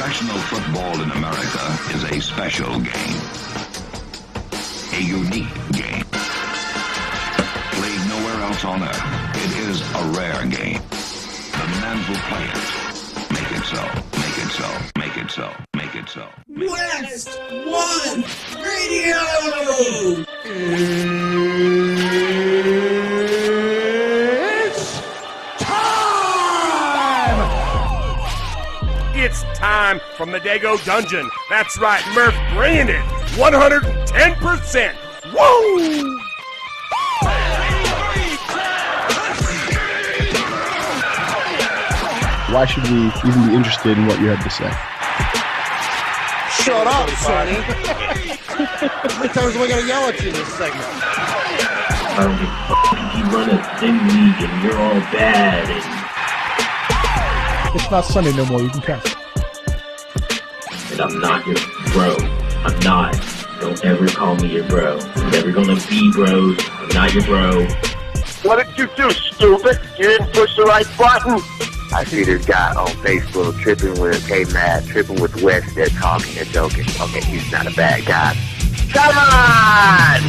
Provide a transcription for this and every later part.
Professional football in America is a special game. A unique game. Played nowhere else on earth. It is a rare game. The men who play it make it so, make it so, make it so, make it so. WestOne Radio! It's time! It's time from the Dago Dungeon. That's right, Murph bringing it 110%. Woo! Why should we even be interested in what you have to say? Shut up, Sonny. How many times am I going to yell at you in this segment? I don't give a fuck if you run a thin league and you're all bad. It's not Sunday no more. You can cuss. And I'm not your bro. I'm not. Don't ever call me your bro. I'm never gonna be bros. I'm not your bro. What did you do, stupid? You didn't push the right button. I see this guy on Facebook tripping with K-Mad, tripping with West. They're talking, they're joking. Okay, he's not a bad guy. Come on!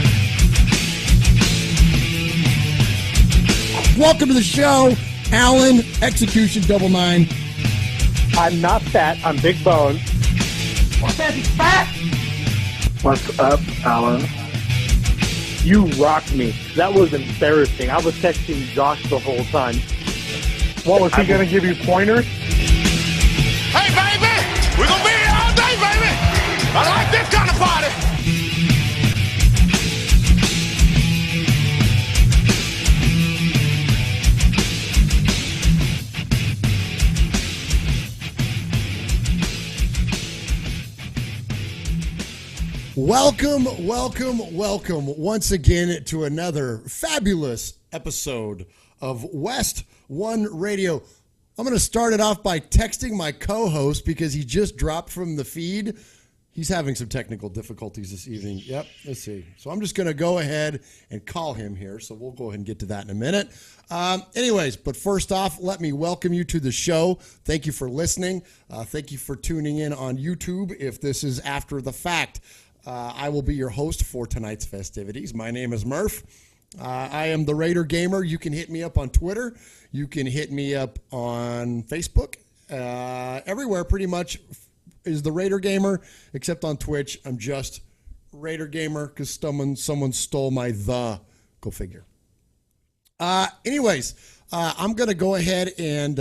Welcome to the show, Alan, Execution 99. I'm not fat, I'm big boned. What's that, he's fat? What's up, Alan? You rocked me. That was embarrassing. I was texting Josh the whole time. What, was he going to give you pointers? Hey, baby! We're going to be here all day, baby! I like this kind of party! Welcome once again to another fabulous episode of WestOne Radio. I'm going to start it off by texting my co-host because he just dropped from the feed. He's having some technical difficulties this evening. Yep, let's see. So I'm just going to go ahead and call him here. So we'll go ahead and get to that in a minute. Anyways, but first off, let me welcome you to the show. Thank you for listening. Thank you for tuning in on YouTube if this is after the fact. I will be your host for tonight's festivities. My name is Murph. I am the Raider Gamer. You can hit me up on Twitter. You can hit me up on Facebook. Everywhere pretty much is the Raider Gamer, except on Twitch. I'm just Raider Gamer because someone stole my the. Go figure. Anyways, I'm going to go ahead and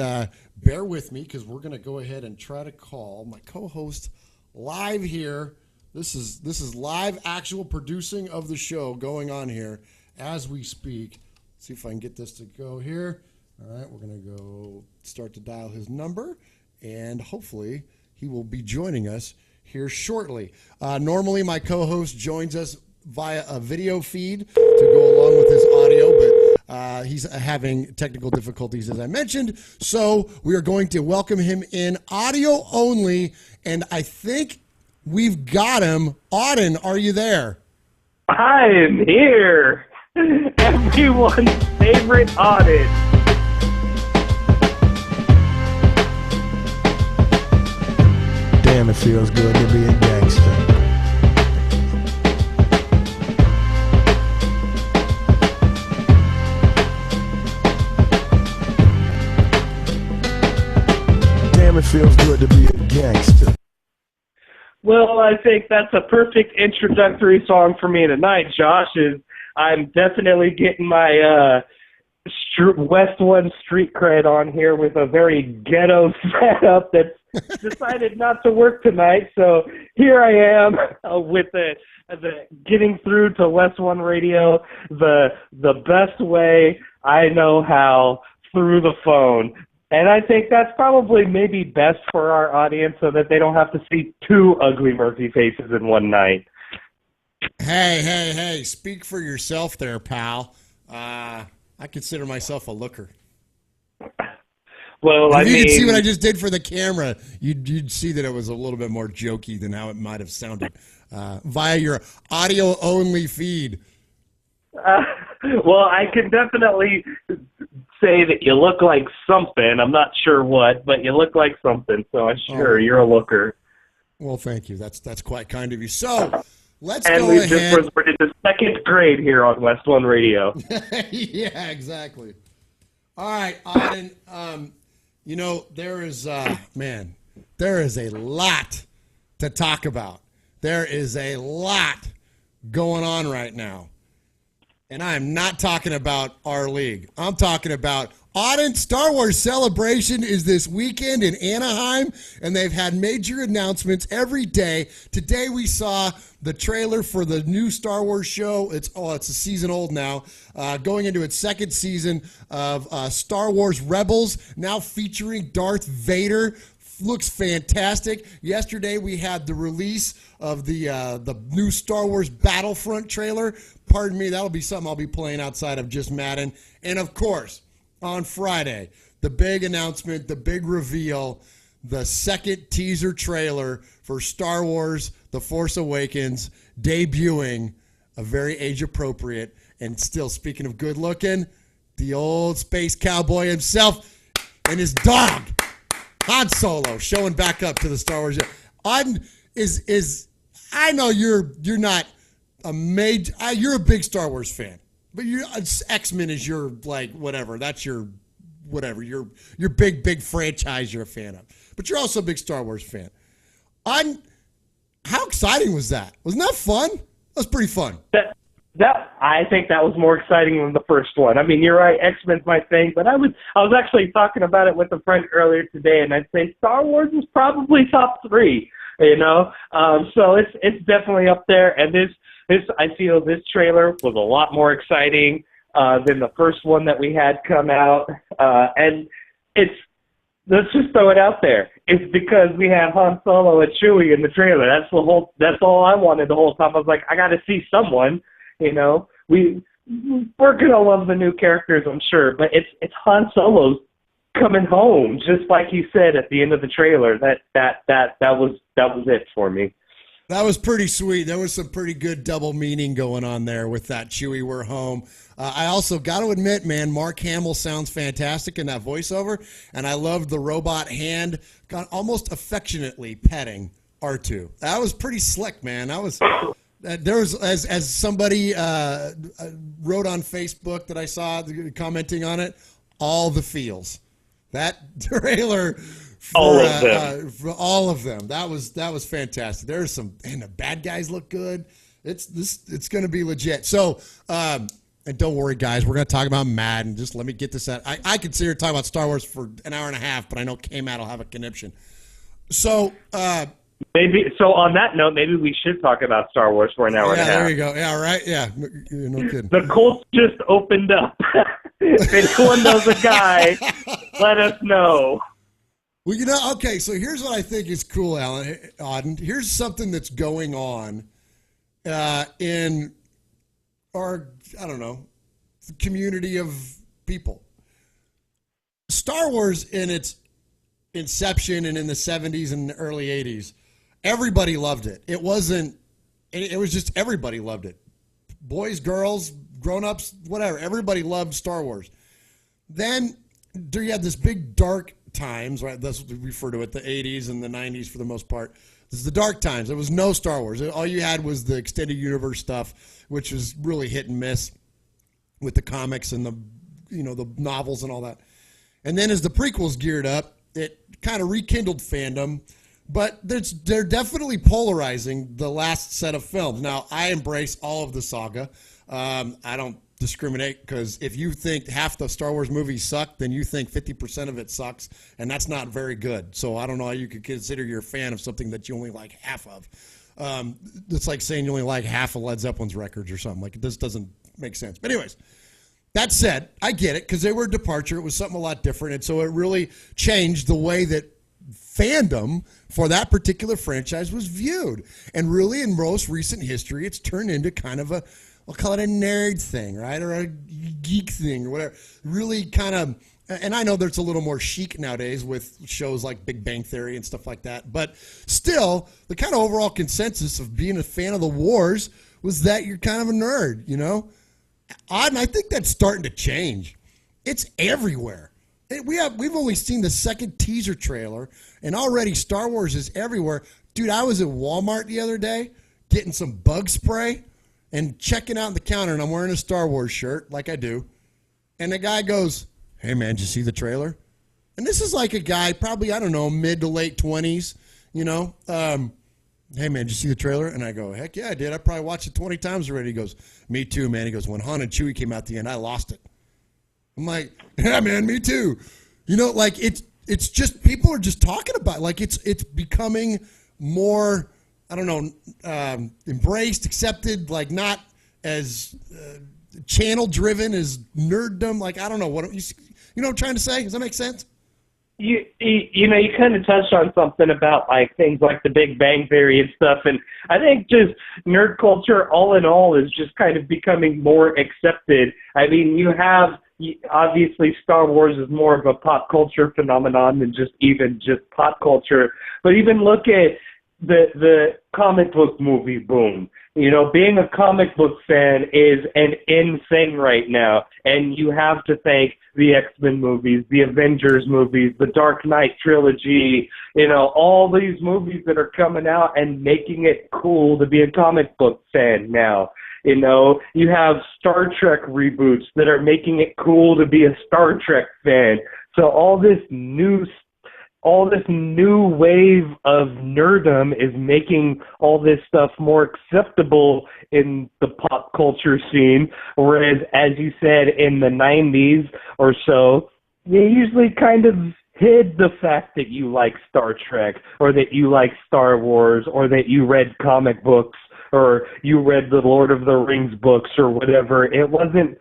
bear with me because we're going to go ahead and try to call my co-host live here. This is live actual producing of the show going on here as we speak. Let's see if I can get this to go here. All right, we're going to go start to dial his number, and hopefully he will be joining us here shortly. Normally, my co-host joins us via a video feed to go along with his audio, but he's having technical difficulties, as I mentioned. So we are going to welcome him in audio only, and I think we've got him. Auden, are you there? I am here. Everyone's favorite Auden. Damn, it feels good to be a gangster. Damn, it feels good to be a gangster. Well, I think that's a perfect introductory song for me tonight, Josh. I'm definitely getting my WestOne street cred on here with a very ghetto setup that's decided not to work tonight. So here I am with the getting through to WestOne Radio the best way I know how, through the phone. And I think that's probably maybe best for our audience so that they don't have to see two ugly Murphy faces in one night. Hey, speak for yourself there, pal. I consider myself a looker. Well, if you could see what I just did for the camera, you'd see that it was a little bit more jokey than how it might have sounded via your audio-only feed. Well, I can definitely say that you look like something. I'm not sure what, but you look like something. So I'm sure you're a looker. Well, thank you. That's quite kind of you. So let's and go we ahead. just resorted to second grade here on WestOne Radio. Yeah, exactly. All right, Auden. There is there is a lot to talk about. There is a lot going on right now. And I am not talking about our league. I'm talking about Auden. Star Wars Celebration is this weekend in Anaheim, and they've had major announcements every day. Today we saw the trailer for the new Star Wars show. It's a season old now, going into its second season of Star Wars Rebels, now featuring Darth Vader. Looks fantastic. Yesterday we had the release of the new Star Wars Battlefront trailer. Pardon me, that'll be something I'll be playing outside of just Madden. And of course, on Friday, the big announcement, the big reveal, the second teaser trailer for Star Wars The Force Awakens, debuting a very age-appropriate, and still, speaking of good looking, the old space cowboy himself and his dog, Han Solo, showing back up to the Star Wars. I know you're not a major. You're a big Star Wars fan, but X-Men is your whatever. That's your whatever. Your big franchise you're a fan of. But you're also a big Star Wars fan. How exciting was that? Wasn't that fun? That was pretty fun. I think that was more exciting than the first one. I mean, you're right, X-Men's my thing, but I was actually talking about it with a friend earlier today, and I'd say Star Wars is probably top 3. So it's definitely up there. And I feel this trailer was a lot more exciting than the first one that we had come out. And let's just throw it out there. It's because we have Han Solo and Chewie in the trailer. That's all I wanted the whole time. I was like, I got to see someone. We're gonna love the new characters, I'm sure, but it's Han Solo's coming home, just like he said at the end of the trailer. That was it for me. That was pretty sweet. There was some pretty good double meaning going on there with that Chewie, we're home. I also got to admit, man, Mark Hamill sounds fantastic in that voiceover, and I loved the robot hand almost affectionately petting R2. That was pretty slick, man. That was. There was, as somebody wrote on Facebook that I saw commenting on it, all the feels. That trailer for all of them. That was fantastic. There's some, and the bad guys look good. It's going to be legit. So, and don't worry, guys, we're going to talk about Madden. Just let me get this out. I could sit here and talk about Star Wars for an hour and a half, but I know K-Matt will have a conniption. So. Maybe so. On that note, maybe we should talk about Star Wars for an hour and a half. Yeah, there you go. Yeah, right. Yeah, no kidding. The Colts just opened up. If anyone knows a guy, let us know. Well, okay. So here's what I think is cool, Auden. Here's something that's going on in our, community of people. Star Wars in its inception and in the 70s and early 80s, everybody loved it. It was just everybody loved it. Boys, girls, grown-ups, whatever. Everybody loved Star Wars. Then you had this big dark times, right? That's what we refer to it, the 80s and the 90s for the most part. This is the dark times. There was no Star Wars. All you had was the extended universe stuff, which was really hit and miss with the comics and the novels and all that. And then as the prequels geared up, it kind of rekindled fandom, but they're definitely polarizing the last set of films. Now, I embrace all of the saga. I don't discriminate, because if you think half the Star Wars movies suck, then you think 50% of it sucks, and that's not very good. So I don't know how you could consider you're a fan of something that you only like half of. It's like saying you only like half of Led Zeppelin's records or something. Like, this doesn't make sense. But anyways, that said, I get it, because they were a departure. It was something a lot different, and so it really changed the way that fandom for that particular franchise was viewed. And really, in most recent history, it's turned into kind of I'll call it a nerd thing, right? Or a geek thing or whatever. Really kind of, and I know there's a little more chic nowadays with shows like Big Bang Theory and stuff like that, but still, the kind of overall consensus of being a fan of the wars was that you're kind of a nerd, And I think that's starting to change. It's everywhere. We've only seen the second teaser trailer, and already Star Wars is everywhere. Dude, I was at Walmart the other day getting some bug spray and checking out the counter, and I'm wearing a Star Wars shirt like I do. And the guy goes, "Hey, man, did you see the trailer?" And this is like a guy probably, I don't know, mid to late 20s, you know. "Hey, man, did you see the trailer?" And I go, "Heck yeah, I did. I probably watched it 20 times already." He goes, "Me too, man." He goes, "When Han and Chewie came out at the end, I lost it." I'm like, "Yeah, man, me too." You know, like it's just people are just talking about it. Like it's becoming more, I don't know, embraced, accepted, like not as channel driven as nerddom. Like I don't know what you know what I'm trying to say. Does that make sense? You know, you kind of touched on something about like things like the Big Bang Theory and stuff, and I think just nerd culture all in all is just kind of becoming more accepted. I mean, you have obviously Star Wars is more of a pop culture phenomenon than just pop culture, but even look at the comic book movie boom. You know, being a comic book fan is an in thing right now, and you have to thank the X-Men movies, the Avengers movies, the Dark Knight trilogy, you know, all these movies that are coming out and making it cool to be a comic book fan now. You know, you have Star Trek reboots that are making it cool to be a Star Trek fan. So all this new wave of nerdom is making all this stuff more acceptable in the pop culture scene, whereas, as you said, in the 90s or so, they usually kind of hid the fact that you like Star Trek or that you like Star Wars or that you read comic books or you read the Lord of the Rings books or whatever. It wasn't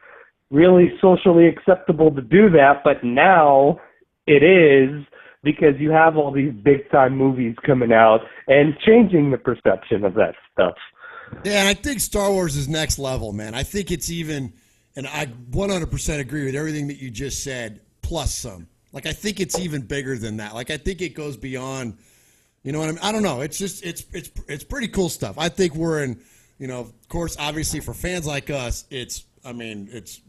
really socially acceptable to do that, but now it is, because you have all these big-time movies coming out and changing the perception of that stuff. Yeah, and I think Star Wars is next level, man. I think it's even, and I 100% agree with everything that you just said, plus some. Like, I think it's even bigger than that. Like, I think it goes beyond, you know what I mean? I don't know. It's just, it's pretty cool stuff. I think we're in, you know, of course, obviously for fans like us, it's the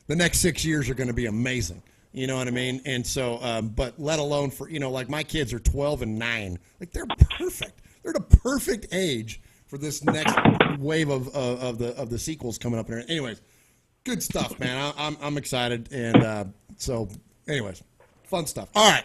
next 6 years are going to be amazing. You know what I mean? And so, but let alone for, you know, like my kids are 12 and 9. Like they're perfect. They're the perfect age for this next wave of the sequels coming up. Anyways, good stuff, man. I'm excited. And so, anyways, fun stuff. All right.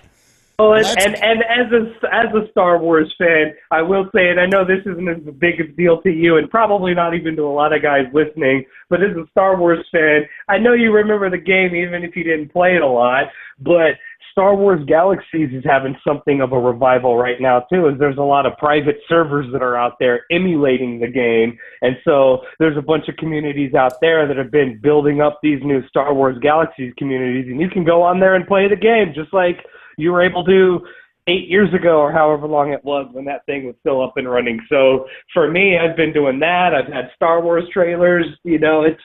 Well, and as a Star Wars fan, I will say, and I know this isn't as big a deal to you, and probably not even to a lot of guys listening, but as a Star Wars fan, I know you remember the game even if you didn't play it a lot, but Star Wars Galaxies is having something of a revival right now, too, as there's a lot of private servers that are out there emulating the game, and so there's a bunch of communities out there that have been building up these new Star Wars Galaxies communities, and you can go on there and play the game just like you were able to 8 years ago or however long it was when that thing was still up and running. So for me, I've been doing that. I've had Star Wars trailers. You know, it's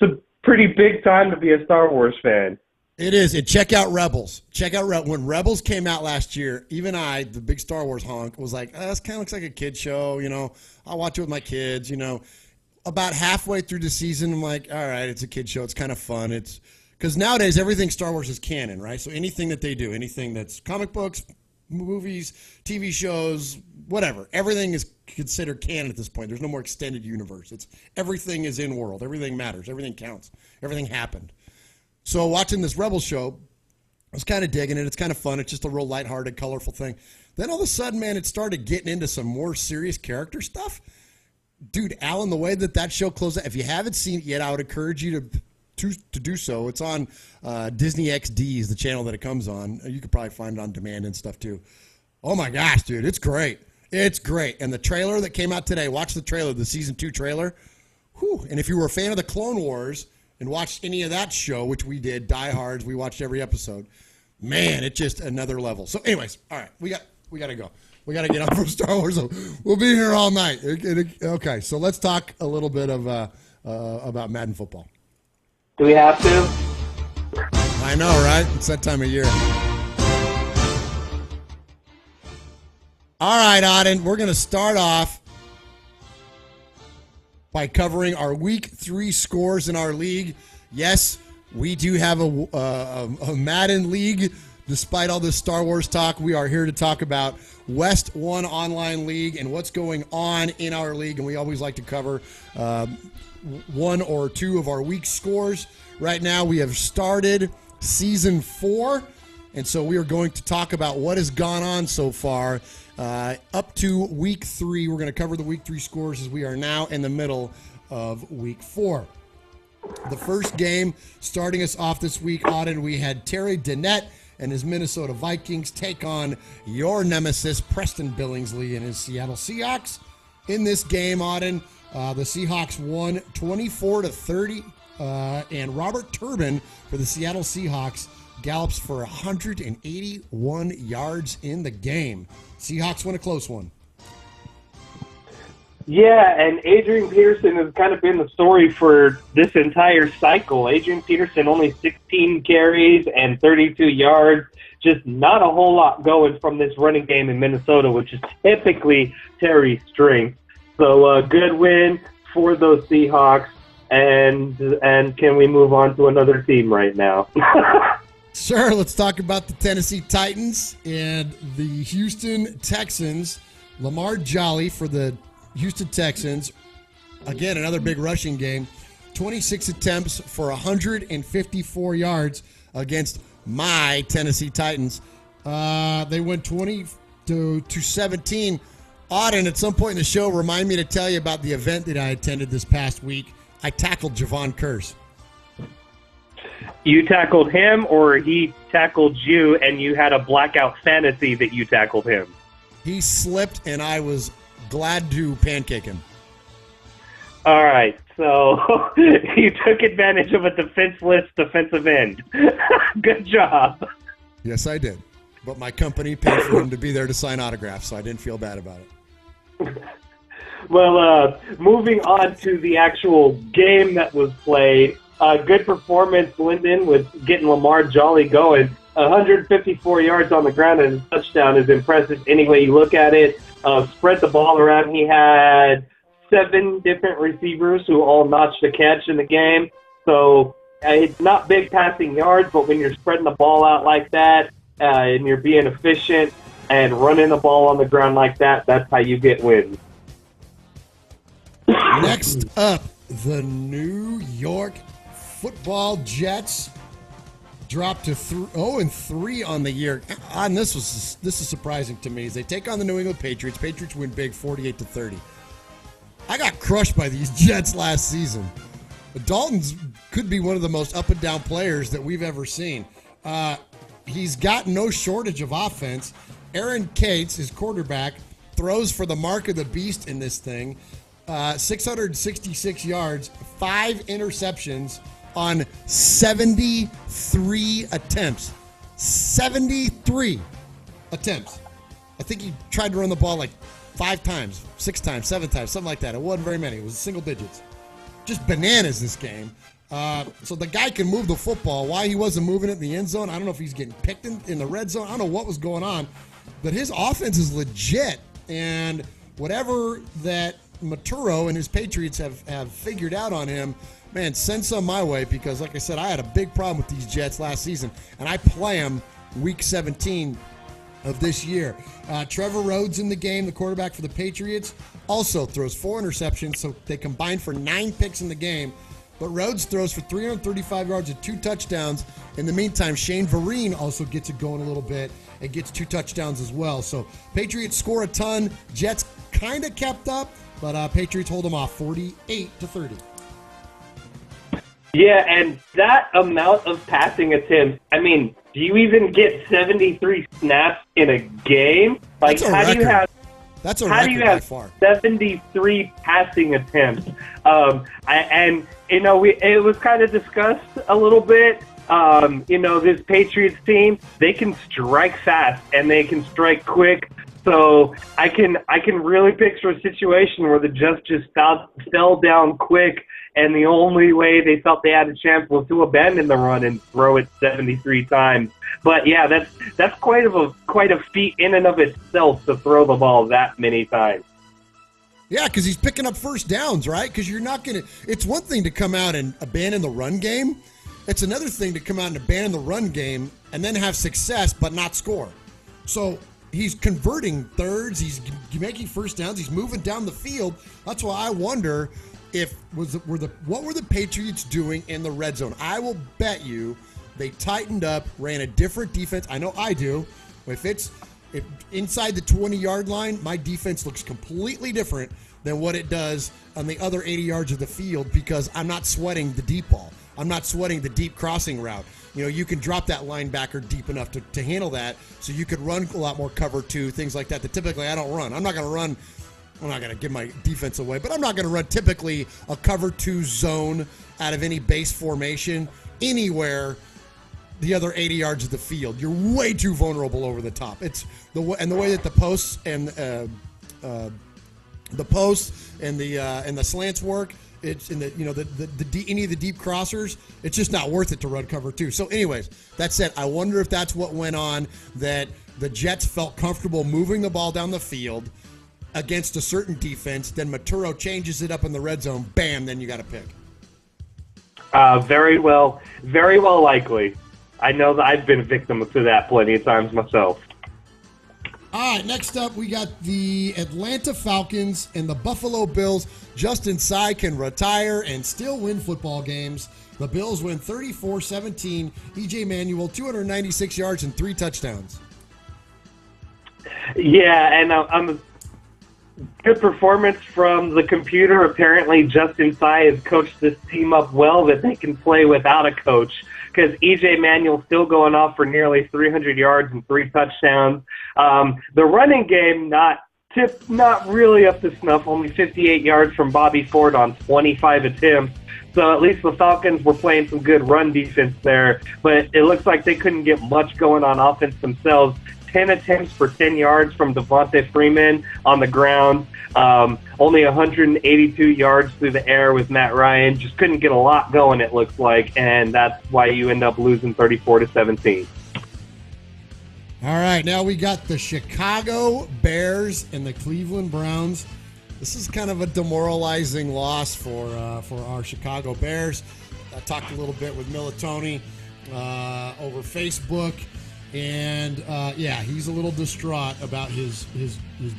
a pretty big time to be a Star Wars fan. It is. And check out Rebels. When Rebels came out last year, even I, the big Star Wars honk, was like, this kind of looks like a kid show. You know, I'll watch it with my kids. You know, about halfway through the season, I'm like, all right, it's a kid show. It's kind of fun. Because nowadays, everything Star Wars is canon, right? So anything that they do, anything that's comic books, movies, TV shows, whatever, everything is considered canon at this point. There's no more extended universe. Everything is in world. Everything matters. Everything counts. Everything happened. So watching this Rebels show, I was kind of digging it. It's kind of fun. It's just a real lighthearted, colorful thing. Then all of a sudden, man, it started getting into some more serious character stuff. Dude, Alan, the way that show closed out, if you haven't seen it yet, I would encourage you to do so. It's on Disney XD is the channel that it comes on. You could probably find it on demand and stuff too. Oh my gosh, dude, it's great. It's great. And the trailer that came out today, watch the trailer, the season 2 trailer. Whew. And if you were a fan of the Clone Wars and watched any of that show, which we did, diehards, we watched every episode. Man, it's just another level. So anyways, all right, we got to go. We got to get up from Star Wars. So we'll be here all night. Okay, so let's talk a little bit of about Madden football. Do we have to? I know, right? It's that time of year. All right, Auden, we're going to start off by covering our Week 3 scores in our league. Yes, We do have a Madden league. Despite all this Star Wars talk, we are here to talk about WestOne Online League and what's going on in our league. And we always like to cover one or two of our week scores. Right now, we have started Season 4. And so we are going to talk about what has gone on so far up to Week 3. We're going to cover the Week 3 scores as we are now in the middle of Week 4. The first game starting us off this week, Auden, we had Terry Dennett and his Minnesota Vikings take on your nemesis, Preston Billingsley and his Seattle Seahawks. In this game, Auden, the Seahawks won 24-30, and Robert Turbin for the Seattle Seahawks gallops for 181 yards in the game. Seahawks win a close one. Yeah, and Adrian Peterson has kind of been the story for this entire cycle. Adrian Peterson only 16 carries and 32 yards. Just not a whole lot going from this running game in Minnesota, which is typically Terry's strength. So good win for those Seahawks. And can we move on to another team right now? Sure, let's talk about the Tennessee Titans and the Houston Texans. Lamar Jolly for the Houston Texans. Again, another big rushing game. 26 attempts for 154 yards against my Tennessee Titans. They went 20-17. Auden, at some point in the show, remind me to tell you about the event that I attended this past week. I tackled Javon Curse. You tackled him, or he tackled you, and you had a blackout fantasy that you tackled him? He slipped, and I was glad to pancake him. All right, so you took advantage of a defenseless defensive end. Good job. Yes, I did. But my company paid for him to be there to sign autographs, so I didn't feel bad about it. Well, moving on to the actual game that was played, good performance, Linden, with getting Lamar Jolly going. 154 yards on the ground and a touchdown is impressive any way you look at it. Spread the ball around. He had 7 different receivers who all notched a catch in the game. So it's not big passing yards, but when you're spreading the ball out like that and you're being efficient and running the ball on the ground like that, that's how you get wins. Next up, the New York Football Jets dropped to 0-3 on the year. And this is surprising to me. As they take on the New England Patriots. Patriots win big, 48-30. I got crushed by these Jets last season. Dalton's could be one of the most up and down players that we've ever seen. He's got no shortage of offense. Aaron Cates, his quarterback, throws for the mark of the beast in this thing. 666 yards, 5 interceptions on 73 attempts. 73 attempts. I think he tried to run the ball like 5 times, 6 times, 7 times, something like that. It wasn't very many. It was single digits. Just bananas this game. So the guy can move the football. Why he wasn't moving it in the end zone, I don't know if he's getting picked in the red zone. I don't know what was going on. But his offense is legit. And whatever that Maturo and his Patriots have figured out on him, man, send some my way, because like I said, I had a big problem with these Jets last season, and I play them week 17 of this year. Trevor Rhodes in the game, the quarterback for the Patriots, also throws 4 interceptions, so they combined for 9 picks in the game. But Rhodes throws for 335 yards and 2 touchdowns. In the meantime, Shane Vereen also gets it going a little bit and gets 2 touchdowns as well. So Patriots score a ton. Jets kind of kept up, but Patriots hold them off 48-30. Yeah, and that amount of passing attempts, I mean, do you even get 73 snaps in a game? Like, That's a how record. do you have That's a How record do you by have far. 73 passing attempts? It was kind of discussed a little bit. This Patriots team, they can strike fast and they can strike quick. So I can really picture a situation where the Jets just fell down quick, and the only way they felt they had a chance was to abandon the run and throw it 73 times. But yeah, that's quite a feat in and of itself to throw the ball that many times. Yeah, because he's picking up first downs, right? Because you're not going to – it's one thing to come out and abandon the run game It's another thing to come out and abandon the run game and then have success but not score. So he's converting thirds. He's making first downs. He's moving down the field. That's why I wonder what were the Patriots doing in the red zone? I will bet you they tightened up, ran a different defense. I know I do. If inside the 20-yard line, my defense looks completely different than what it does on the other 80 yards of the field because I'm not sweating the deep ball. I'm not sweating the deep crossing route. You can drop that linebacker deep enough to handle that, so you could run a lot more cover 2, things like that typically I don't run. I'm not going to give my defense away, but I'm not going to run typically a cover 2 zone out of any base formation anywhere the other 80 yards of the field. You're way too vulnerable over the top. It's the way that the posts and the slants work. It's in the any of the deep crossers. It's just not worth it to run cover 2. So, anyways, that said, I wonder if that's what went on. That the Jets felt comfortable moving the ball down the field against a certain defense. Then Maturo changes it up in the red zone. Bam! Then you got to pick. Very well likely. I know that I've been a victim to that plenty of times myself. All right, next up, we got the Atlanta Falcons and the Buffalo Bills. Justin Tsai can retire and still win football games. The Bills win 34-17. E.J. Manuel, 296 yards and 3 touchdowns. Yeah, and good performance from the computer. Apparently, Justin Tsai has coached this team up well that they can play without a coach. Because E.J. Manuel's still going off for nearly 300 yards and 3 touchdowns. The running game not really up to snuff, only 58 yards from Bobby Ford on 25 attempts. So at least the Falcons were playing some good run defense there. But it looks like they couldn't get much going on offense themselves. 10 attempts for 10 yards from Devontae Freeman on the ground. Only 182 yards through the air with Matt Ryan. Just couldn't get a lot going, it looks like, and that's why you end up losing 34-17. All right, now we got the Chicago Bears and the Cleveland Browns. This is kind of a demoralizing loss for our Chicago Bears. I talked a little bit with Militoni over Facebook. And, he's a little distraught about his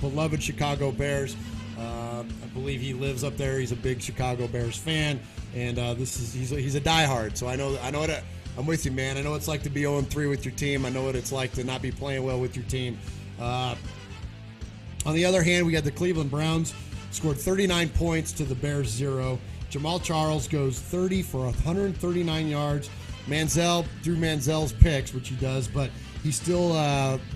beloved Chicago Bears. I believe he lives up there. He's a big Chicago Bears fan. And he's a diehard. So I know what I'm with you, man. I know what it's like to be 0-3 with your team. I know what it's like to not be playing well with your team. On the other hand, we got the Cleveland Browns scored 39 points to the Bears 0. Jamal Charles goes 30 for 139 yards. Manziel threw Manziel's picks, which he does, but he still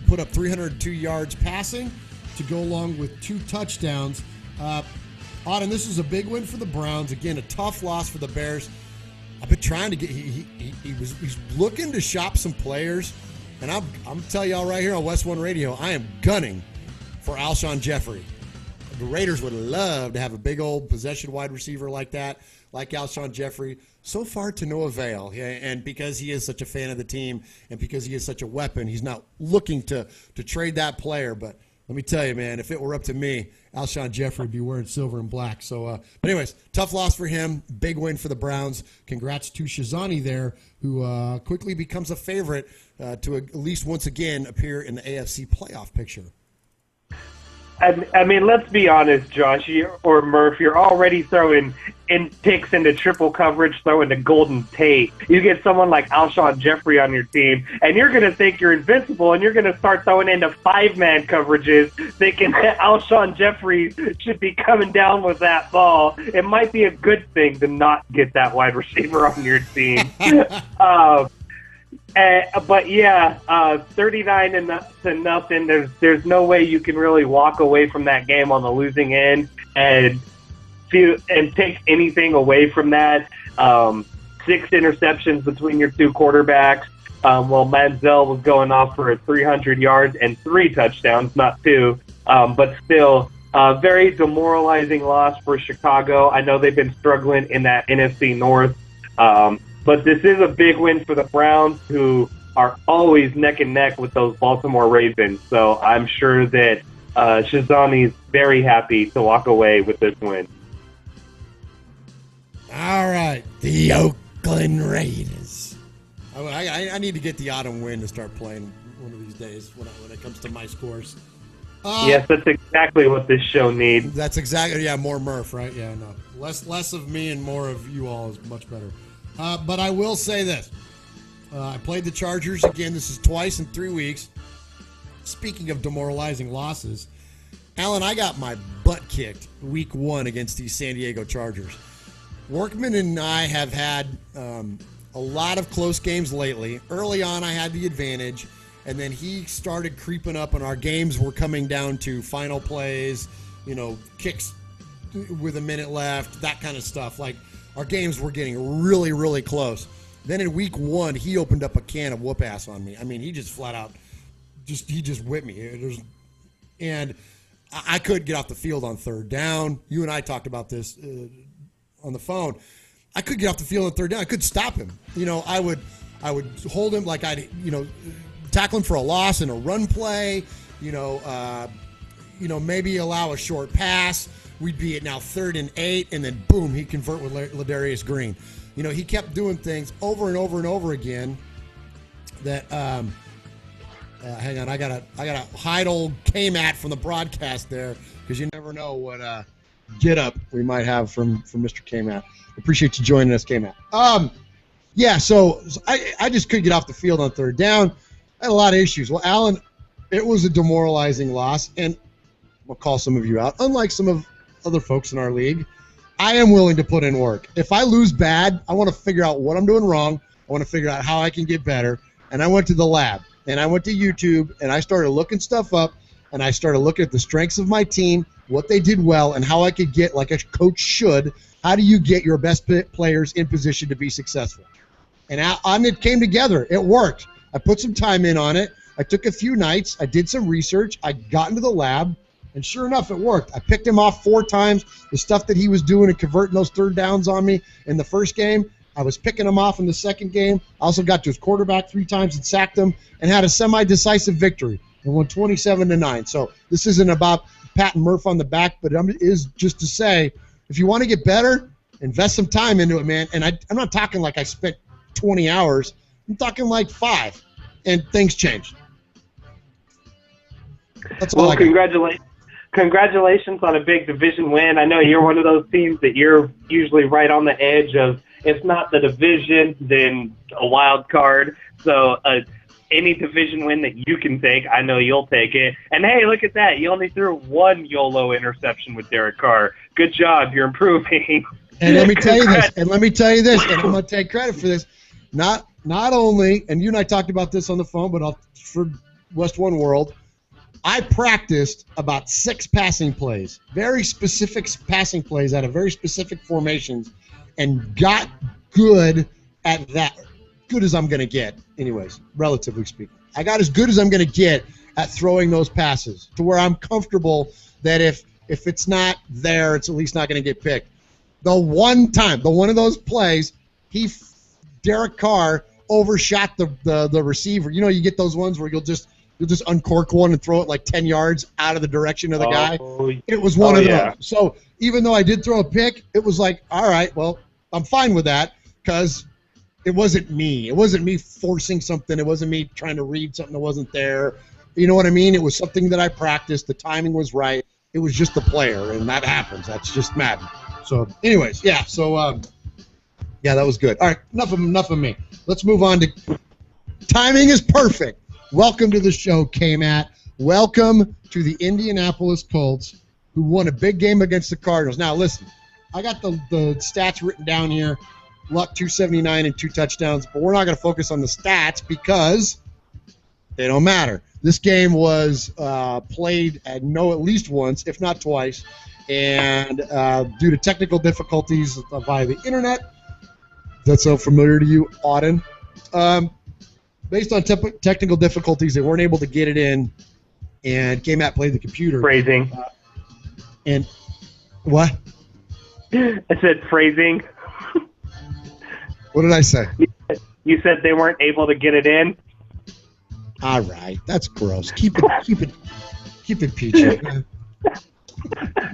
put up 302 yards passing to go along with 2 touchdowns. Auden, this is a big win for the Browns. Again, a tough loss for the Bears. I've been trying to get. He's looking to shop some players, and I'm telling y'all right here on WestOne Radio, I am gunning for Alshon Jeffrey. The Raiders would love to have a big old possession wide receiver like that, like Alshon Jeffrey. So far to no avail, and because he is such a fan of the team and because he is such a weapon, he's not looking to trade that player. But let me tell you, man, if it were up to me, Alshon Jeffrey would be wearing silver and black. So, but anyways, tough loss for him. Big win for the Browns. Congrats to Shazani there, who quickly becomes a favorite to at least once again appear in the AFC playoff picture. I mean, let's be honest, Josh, or Murph, you're already throwing in picks into triple coverage, throwing to Golden Tate. You get someone like Alshon Jeffrey on your team, and you're going to think you're invincible, and you're going to start throwing into 5-man coverages, thinking that Alshon Jeffrey should be coming down with that ball. It might be a good thing to not get that wide receiver on your team. But yeah, 39-0. There's no way you can really walk away from that game on the losing end and take anything away from that. 6 interceptions between your 2 quarterbacks. While Manziel was going off for 300 yards and 3 touchdowns, not 2. But still, very demoralizing loss for Chicago. I know they've been struggling in that NFC North. But this is a big win for the Browns, who are always neck and neck with those Baltimore Ravens. So I'm sure that Shazani's very happy to walk away with this win. All right. The Oakland Raiders. I need to get the autumn wind to start playing one of these days when it comes to my scores. Yes, that's exactly what this show needs. That's exactly, more Murph, right? Yeah, no. Less of me and more of you all is much better. But I will say this. I played the Chargers again. This is twice in 3 weeks. Speaking of demoralizing losses, Alan, I got my butt kicked week 1 against these San Diego Chargers. Workman and I have had a lot of close games lately. Early on, I had the advantage, and then he started creeping up, and our games were coming down to final plays, kicks with a minute left, that kind of stuff. Like, our games were getting really, really close. Then in week 1, he opened up a can of whoop ass on me. I mean, he just flat out, he just whipped me. And I couldn't get off the field on third down. You and I talked about this on the phone. I couldn't get off the field on third down. I couldn't stop him. I would hold him like tackle him for a loss in a run play. Maybe allow a short pass. We'd be at now 3rd and 8, and then boom, he'd convert with Ladarius Green. He kept doing things over and over and over again that hang on, I gotta hide old K-Mat from the broadcast there, because you never know what get up we might have from Mr. K-Mat. Appreciate you joining us, K-Mat. So I just couldn't get off the field on third down. I had a lot of issues. Well, Alan, it was a demoralizing loss, and I'll call some of you out. Unlike some of other folks in our league, I am willing to put in work. If I lose bad, I want to figure out what I'm doing wrong. I want to figure out how I can get better. And I went to the lab, and I went to YouTube, and I started looking stuff up, and I started looking at the strengths of my team, what they did well, and how I could get, like a coach should, how do you get your best players in position to be successful? And it came together. It worked. I put some time in on it. I took a few nights. I did some research. I got into the lab. And sure enough, it worked. I picked him off 4 times. The stuff that he was doing and converting those third downs on me in the first game, I was picking him off in the second game. I also got to his quarterback 3 times and sacked him and had a semi-decisive victory and won 27-9. So this isn't about patting Murph on the back, but it is just to say, if you want to get better, invest some time into it, man. And I'm not talking like I spent 20 hours. I'm talking like 5, and things changed. That's all. Well, congratulations on a big division win. I know you're one of those teams that you're usually right on the edge of, if not the division, then a wild card. So any division win that you can take, I know you'll take it. And, hey, look at that. You only threw 1 YOLO interception with Derek Carr. Good job. You're improving. And let me tell you this, and I'm going to take credit for this. Not only, and you and I talked about this on the phone, but for WestOne World, I practiced about 6 passing plays, very specific passing plays out of very specific formations, and got good at that. Good as I'm going to get, anyways, relatively speaking. I got as good as I'm going to get at throwing those passes to where I'm comfortable that if it's not there, it's at least not going to get picked. The one of those plays, Derek Carr overshot the receiver. You get those ones where you'll just uncork one and throw it like 10 yards out of the direction of the guy. It was one of those. So even though I did throw a pick, it was like, all right, well, I'm fine with that because it wasn't me. It wasn't me forcing something. It wasn't me trying to read something that wasn't there. You know what I mean? It was something that I practiced. The timing was right. It was just the player, and that happens. That's just Madden. So anyways, yeah. So, that was good. All right, enough of me. Let's move on to timing is perfect. Welcome to the show, K-Mat. Welcome to the Indianapolis Colts, who won a big game against the Cardinals. Now, listen, I got the stats written down here. Luck 279 and 2 touchdowns, but we're not going to focus on the stats because they don't matter. This game was played at least once, if not twice, and due to technical difficulties via the internet, that's so familiar to you, Auden. Based on technical difficulties, they weren't able to get it in, and K-Mat played the computer. Phrasing. And what? I said phrasing. What did I say? You said they weren't able to get it in. All right, that's gross. Keep it PG.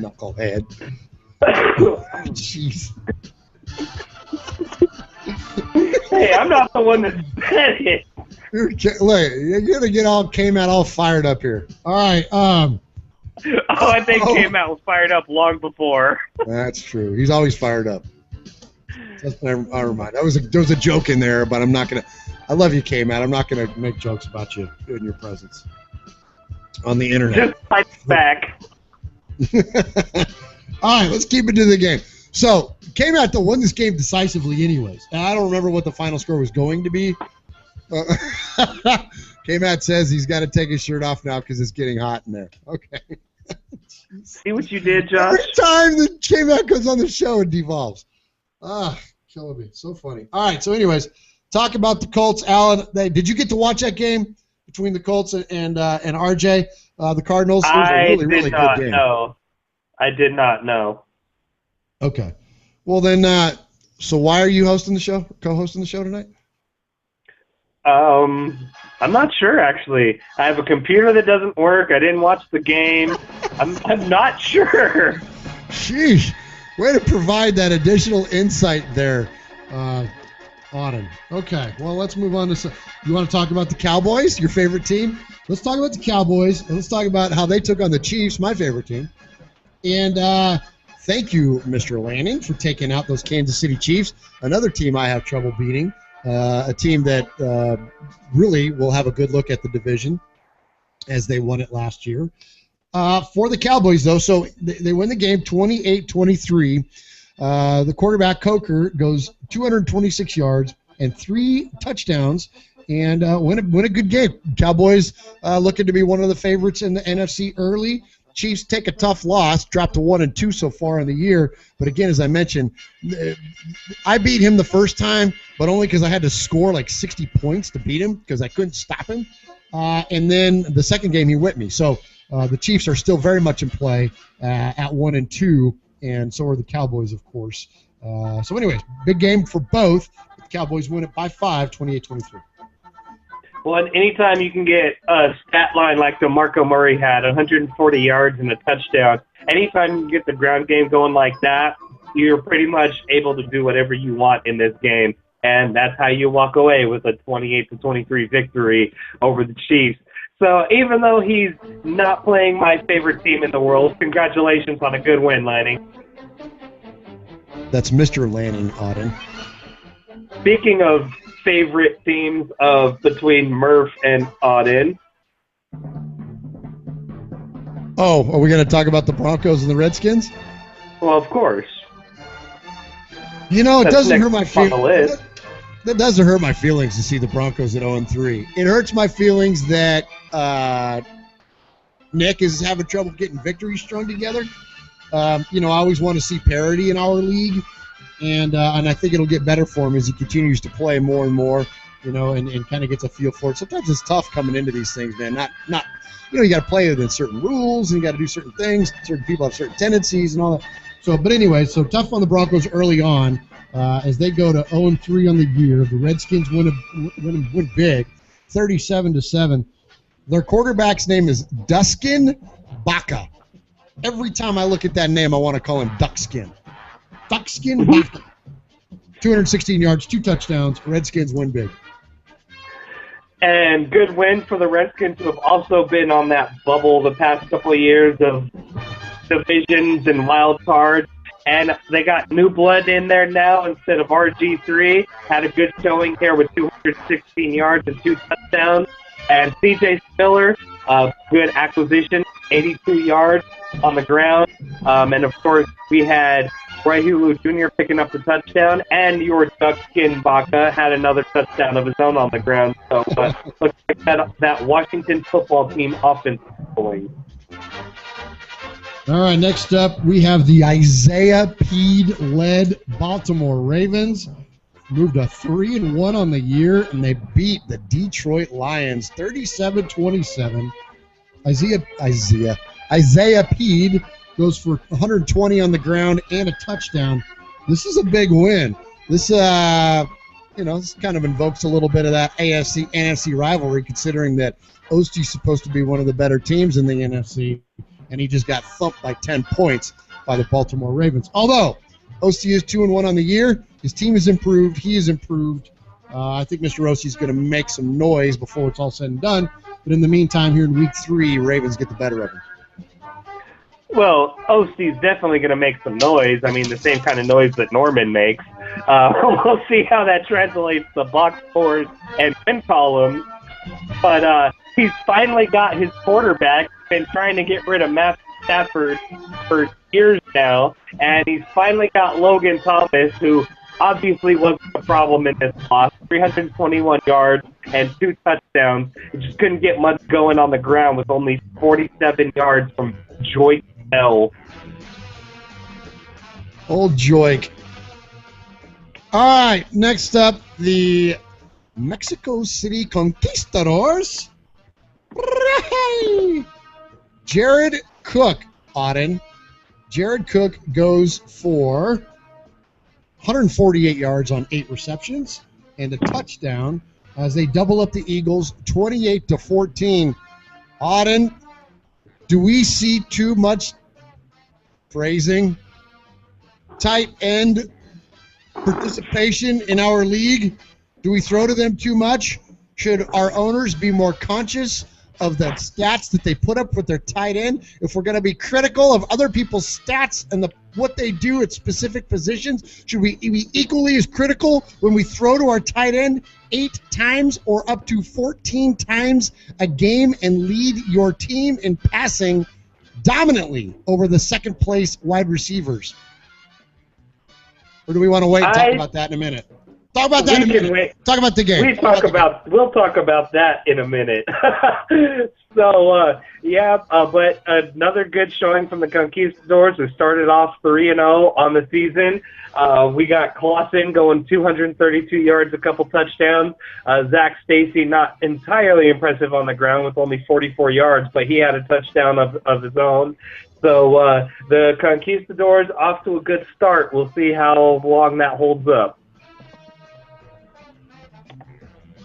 Knucklehead. Jeez. Hey, I'm not the one that said it. Look, you're gonna get all K-Matt all fired up here. All right. I think K-Matt was fired up long before. That's true. He's always fired up. Never mind. There was a joke in there, but I'm not gonna. I love you, K-Matt. I'm not gonna make jokes about you in your presence on the internet. Just fight back. All right, let's keep it to the game. So, K-Matt won this game decisively anyways. And I don't remember what the final score was going to be. K-Matt says he's got to take his shirt off now because it's getting hot in there. Okay. See what you did, Josh? Every time that K-Matt comes on the show, it devolves. Killing me. So funny. All right, so anyways, talk about the Colts. Alan, did you get to watch that game between the Colts and RJ, the Cardinals? It was a really, really good game. I did not know. Okay. Well, then, so why are you hosting the show, co-hosting the show tonight? I'm not sure, actually. I have a computer that doesn't work. I didn't watch the game. I'm not sure. Sheesh. Way to provide that additional insight there, Auden. Okay, well, let's move on to you want to talk about the Cowboys, your favorite team? Let's talk about the Cowboys, and let's talk about how they took on the Chiefs, my favorite team. And thank you, Mr. Lanning, for taking out those Kansas City Chiefs, another team I have trouble beating, a team that really will have a good look at the division as they won it last year. For the Cowboys, though, so they win the game 28-23. The quarterback, Coker, goes 226 yards and 3 touchdowns and win a good game. Cowboys looking to be one of the favorites in the NFC early. Chiefs take a tough loss, dropped to 1-2 so far in the year. But again, as I mentioned, I beat him the first time, but only because I had to score like 60 points to beat him because I couldn't stop him. And then the second game, he whipped me. So the Chiefs are still very much in play at 1-2, and so are the Cowboys, of course. So anyways, big game for both. The Cowboys win it by 5, 28-23. Well, and anytime you can get a stat line like DeMarco Murray had, 140 yards and a touchdown, anytime you can get the ground game going like that, you're pretty much able to do whatever you want in this game. And that's how you walk away with a 28-23 victory over the Chiefs. So even though he's not playing my favorite team in the world, congratulations on a good win, Lanning. That's Mr. Lanning, Auden. Speaking of favorite teams between Murph and Auden. Oh, are we going to talk about the Broncos and the Redskins? Well, of course. You know, it doesn't hurt my feelings. That doesn't hurt my feelings to see the Broncos at 0-3. It hurts my feelings that Nick is having trouble getting victories strung together. I always want to see parity in our league. And I think it'll get better for him as he continues to play more and more, and kind of gets a feel for it. Sometimes it's tough coming into these things, man. Not you got to play within certain rules and you got to do certain things. Certain people have certain tendencies and all that. So, but anyway, so tough on the Broncos early on as they go to 0-3 on the year. The Redskins win big, 37-7. Their quarterback's name is Duskin Baca. Every time I look at that name, I want to call him Duckskin. Duckskin Baca. 216 yards, 2 touchdowns. Redskins win big. And good win for the Redskins, who have also been on that bubble the past couple of years of divisions and wild cards. And they got new blood in there now instead of RG3. Had a good showing here with 216 yards and 2 touchdowns. And C.J. Spiller, good acquisition, 82 yards on the ground. And, of course, we had Ray Hulu Jr. picking up the touchdown, and your Duckskin Baca had another touchdown of his own on the ground. So looks like that Washington football team offense pulling. All right, next up we have the Isaiah Peed-led Baltimore Ravens. Moved to 3-1 on the year, and they beat the Detroit Lions 37-27. Isaiah Peed goes for 120 on the ground and a touchdown. This is a big win. This, this kind of invokes a little bit of that AFC-NFC rivalry, considering that Osty's supposed to be one of the better teams in the NFC, and he just got thumped by 10 points by the Baltimore Ravens. Although, OC is 2-1 on the year. His team has improved. He has improved. I think Mr. OC is going to make some noise before it's all said and done. But in the meantime, here in week 3, Ravens get the better of him. Well, OC's definitely going to make some noise. I mean, the same kind of noise that Norman makes. We'll see how that translates to box scores and win columns. But he's finally got his quarterback. Been trying to get rid of Matt Stafford for years now, and he's finally got Logan Thomas, who obviously wasn't a problem in this loss. 321 yards and 2 touchdowns. He just couldn't get much going on the ground with only 47 yards from Joyce Bell. Old Joik. All right, next up, the Mexico City Conquistadors. Jared Cook, Auden. Jared Cook goes for 148 yards on 8 receptions and a touchdown as they double up the Eagles 28-14. Auden, do we see too much phrasing tight end participation in our league? Do we throw to them too much? Should our owners be more conscious of the stats that they put up with their tight end? If we're going to be critical of other people's stats and what they do at specific positions, should we be equally as critical when we throw to our tight end 8 times or up to 14 times a game and lead your team in passing dominantly over the second-place wide receivers? Or do we want to wait and talk about that in a a minute? Talk about that in a minute. Talk about the game. We'll talk about that in a minute. But another good showing from the Conquistadors. We started off 3-0 on the season. We got Clausen going 232 yards, a couple touchdowns. Zach Stacy not entirely impressive on the ground with only 44 yards, but he had a touchdown of his own. So the Conquistadors off to a good start. We'll see how long that holds up.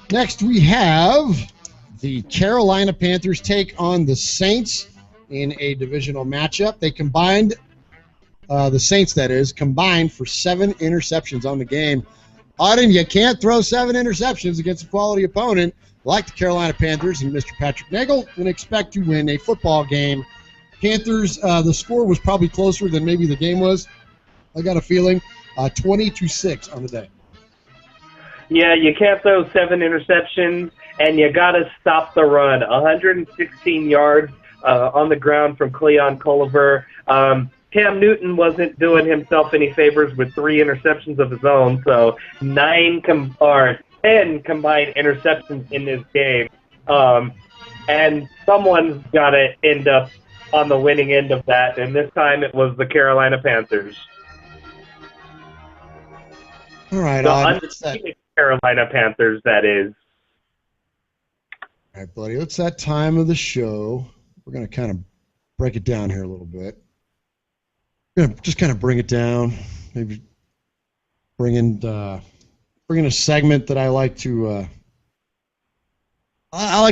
Next, we have the Carolina Panthers take on the Saints in a divisional matchup. They combined, the Saints that is, combined for 7 interceptions on the game. Auden, you can't throw 7 interceptions against a quality opponent like the Carolina Panthers and Mr. Patrick Nagel and expect to win a football game. Panthers, the score was probably closer than maybe the game was. I got a feeling 20-6 on the day. Yeah, you can't throw 7 interceptions, and you got to stop the run. 116 yards on the ground from Cleon Culliver. Cam Newton wasn't doing himself any favors with 3 interceptions of his own, so 10 combined interceptions in this game. And someone's got to end up on the winning end of that, and this time it was the Carolina Panthers. All right, the undefeated Carolina Panthers, that is. All right, buddy, it's that time of the show. We're going to kind of break it down here a little bit. We're going to just kind of bring it down, maybe bring in a segment that I like to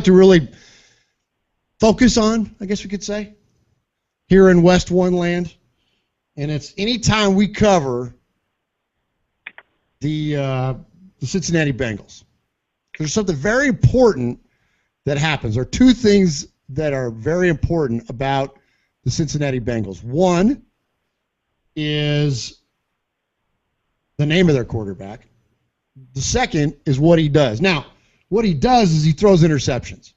really focus on, I guess we could say, here in West One Land. And it's anytime we cover the Cincinnati Bengals. There's something very important that happens. There are 2 things that are very important about the Cincinnati Bengals. One is the name of their quarterback. The second is what he does. Now, what he does is he throws interceptions.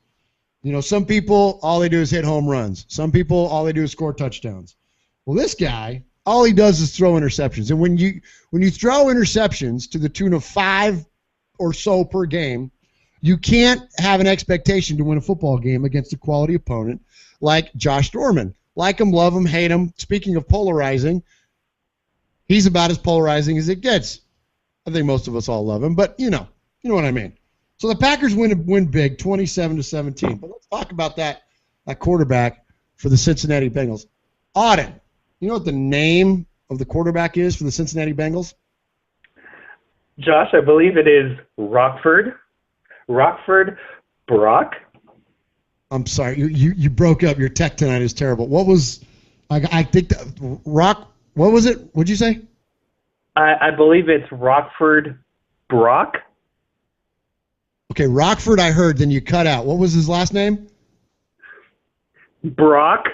You know, some people, all they do is hit home runs. Some people, all they do is score touchdowns. Well, this guy, all he does is throw interceptions. And when you throw interceptions to the tune of 5 or so per game, you can't have an expectation to win a football game against a quality opponent like Josh Dorman. Like him, love him, hate him. Speaking of polarizing, he's about as polarizing as it gets. I think most of us all love him, but you know what I mean. So the Packers win big, 27-17. But let's talk about that quarterback for the Cincinnati Bengals. Auden, you know what the name of the quarterback is for the Cincinnati Bengals? Josh, I believe it is Rockford Brock. I'm sorry, you broke up. Your tech tonight is terrible. What was I think Rock? What was it? What'd you say? I believe it's Rockford Brock. Okay, Rockford I heard, then you cut out. What was his last name? Brock.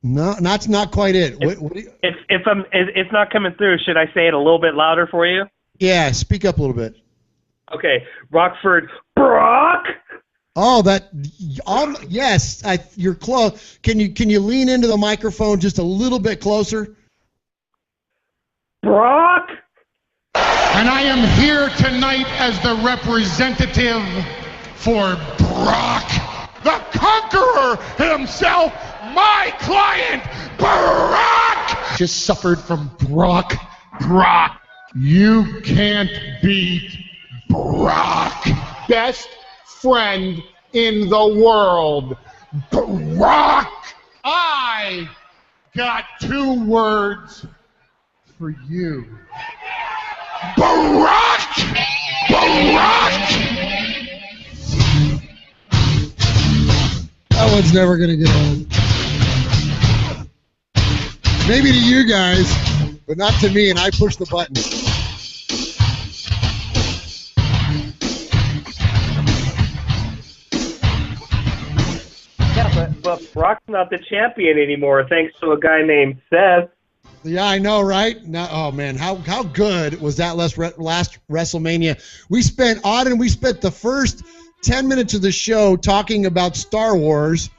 No, that's not quite it. It's not coming through. Should I say it a little bit louder for you? Yeah, speak up a little bit. Okay, Rockford Brock. Oh, yes, you're close. Can you lean into the microphone just a little bit closer? Brock. And I am here tonight as the representative for Brock, the conqueror himself, my client, Brock. Just suffered from Brock. Brock, you can't beat Brock. Best friend in the world, Brock. I got 2 words for you. Brock! Brock! That one's never going to get old. Maybe to you guys, but not to me, and I push the button. Yeah, but Brock's not the champion anymore, thanks to a guy named Seth. Yeah, I know, right? Now, oh man, how good was that last WrestleMania? We spent the first 10 minutes of the show talking about Star Wars.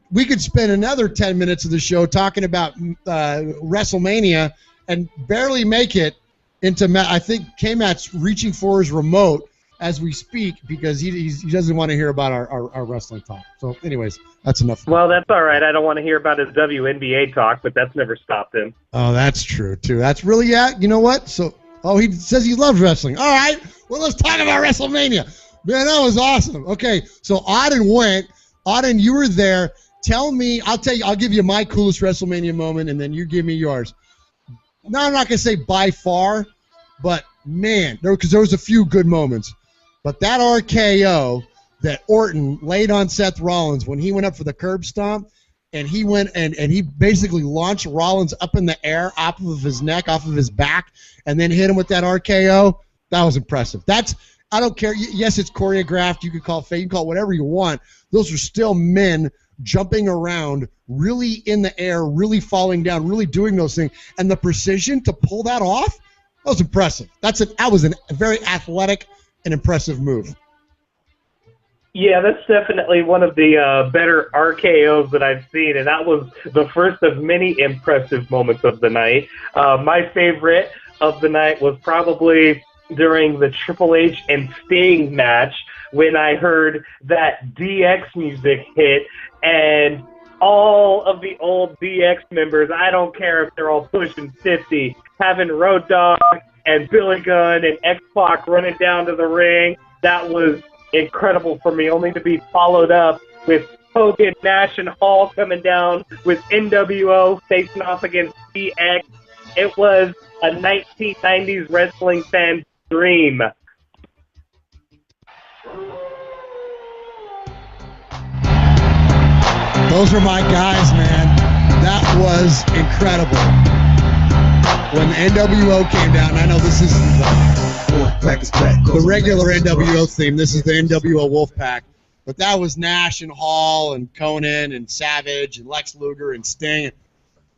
We could spend another 10 minutes of the show talking about WrestleMania and barely make it into Matt. I think K-Matt's reaching for his remote as we speak because he doesn't want to hear about our wrestling talk. So anyways, that's enough. Well, that's all right. I don't want to hear about his WNBA talk, but that's never stopped him. Oh, that's true, too. That's really, you know what? So, he says he loves wrestling. All right, well, let's talk about WrestleMania. Man, that was awesome. Okay, so Auden went. Auden, you were there. Tell me, I'll give you my coolest WrestleMania moment, and then you give me yours. No, I'm not going to say by far, but, man, because there was a few good moments. But that RKO that Orton laid on Seth Rollins when he went up for the curb stomp, and he went and he basically launched Rollins up in the air off of his neck, off of his back, and then hit him with that RKO, that was impressive. I don't care. Yes, it's choreographed. You can call it fake. You can call it whatever you want. Those are still men jumping around, really in the air, really falling down, really doing those things. And the precision to pull that off, that was impressive. That was a very athletic and impressive move. Yeah, that's definitely one of the better RKOs that I've seen, and that was the first of many impressive moments of the night. My favorite of the night was probably during the Triple H and Sting match when I heard that DX music hit, and all of the old DX members, I don't care if they're all pushing 50, having Road Dogg and Billy Gunn and X-Pac running down to the ring, that was incredible for me, only to be followed up with Hogan, Nash, and Hall coming down with NWO facing off against DX. It was a 1990s wrestling fan's dream. Those are my guys, man. That was incredible. When the NWO came down, I know this is the regular NWO theme. This is the NWO Wolfpack. But that was Nash and Hall and Conan and Savage and Lex Luger and Sting.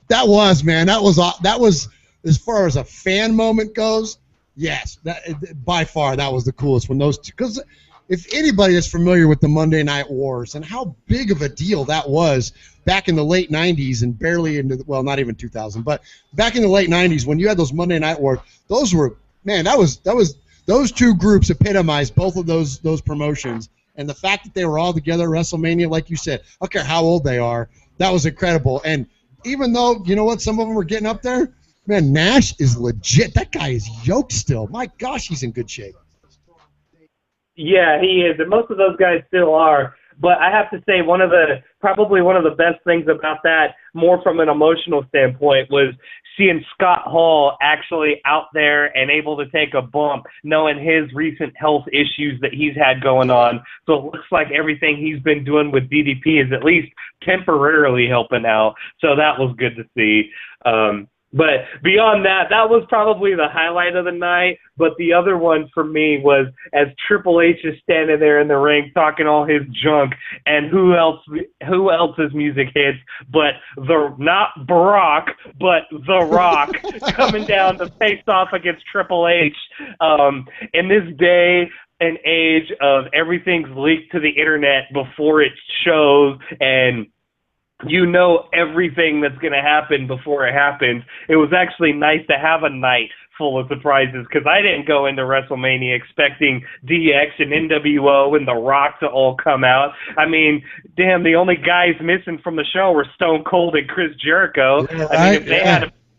That was, man. That was as far as a fan moment goes. Yes, by far that was the coolest when those two. Because if anybody is familiar with the Monday Night Wars and how big of a deal that was back in the late 90s and barely into, well, not even 2000, but back in the late 90s when you had those Monday Night Wars, those were, man, that was those two groups epitomized both of those promotions. And the fact that they were all together at WrestleMania, like you said, I don't care how old they are, that was incredible. And even though, you know what, some of them were getting up there, man, Nash is legit. That guy is yoked still. My gosh, he's in good shape. Yeah, he is, and most of those guys still are. But I have to say, probably one of the best things about that, more from an emotional standpoint, was seeing Scott Hall actually out there and able to take a bump, knowing his recent health issues that he's had going on. So it looks like everything he's been doing with DDP is at least temporarily helping out. So that was good to see. But beyond that, that was probably the highlight of the night. But the other one for me was as Triple H is standing there in the ring talking all his junk, and who else's music hits but not Brock, but The Rock coming down to face off against Triple H. In this day and age of everything's leaked to the internet before it shows, and you know everything that's going to happen before it happens. It was actually nice to have a night full of surprises, because I didn't go into WrestleMania expecting DX and NWO and The Rock to all come out. I mean, damn, the only guys missing from the show were Stone Cold and Chris Jericho. Yeah, I mean,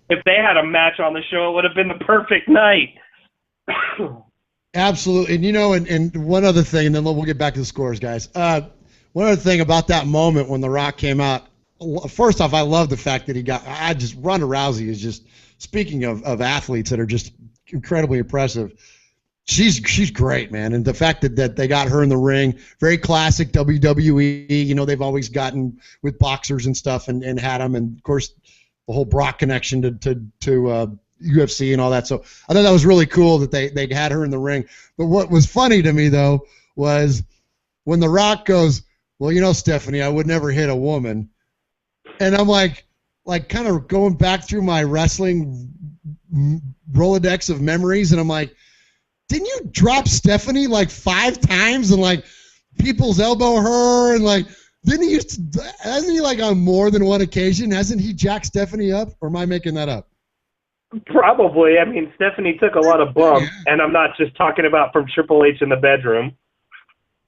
if they had a match on the show, it would have been the perfect night. Absolutely. And, you know, and one other thing, and then we'll get back to the scores, guys. One other thing about that moment when The Rock came out, first off, I love the fact that Ronda Rousey is just, speaking of athletes that are just incredibly impressive, she's great, man. And the fact that they got her in the ring, very classic WWE, you know, they've always gotten with boxers and stuff and had them. And, of course, the whole Brock connection to UFC and all that. So I thought that was really cool that they had her in the ring. But what was funny to me, though, was when The Rock goes, well, you know, Stephanie, I would never hit a woman. And I'm like kind of going back through my wrestling Rolodex of memories, and I'm like, didn't you drop Stephanie like 5 times and like people's elbow her, and like hasn't he like on more than one occasion? Hasn't he jacked Stephanie up, or am I making that up? Probably. I mean, Stephanie took a lot of bumps, and I'm not just talking about from Triple H in the bedroom.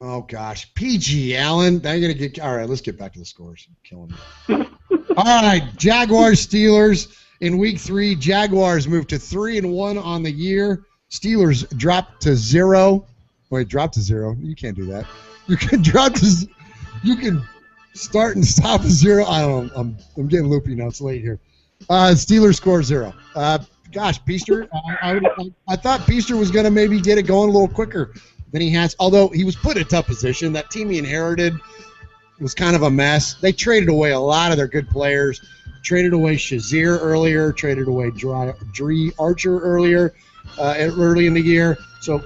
Oh gosh, PG Allen. Now you're gonna get all right. Let's get back to the scores. You're killing me. All right, Jaguars Steelers in Week 3. Jaguars moved to 3-1 on the year. Steelers dropped to 0. Wait, dropped to 0. You can't do that. You can drop to. You can start and stop at 0. I don't know. I'm getting loopy now. It's late here. Steelers score 0. Gosh, Peaster. I thought Peaster was gonna maybe get it going a little quicker than he has. Although he was put in a tough position. That team he inherited was kind of a mess. They traded away a lot of their good players. Traded away Shazier earlier. Traded away Dree Archer earlier, early in the year. So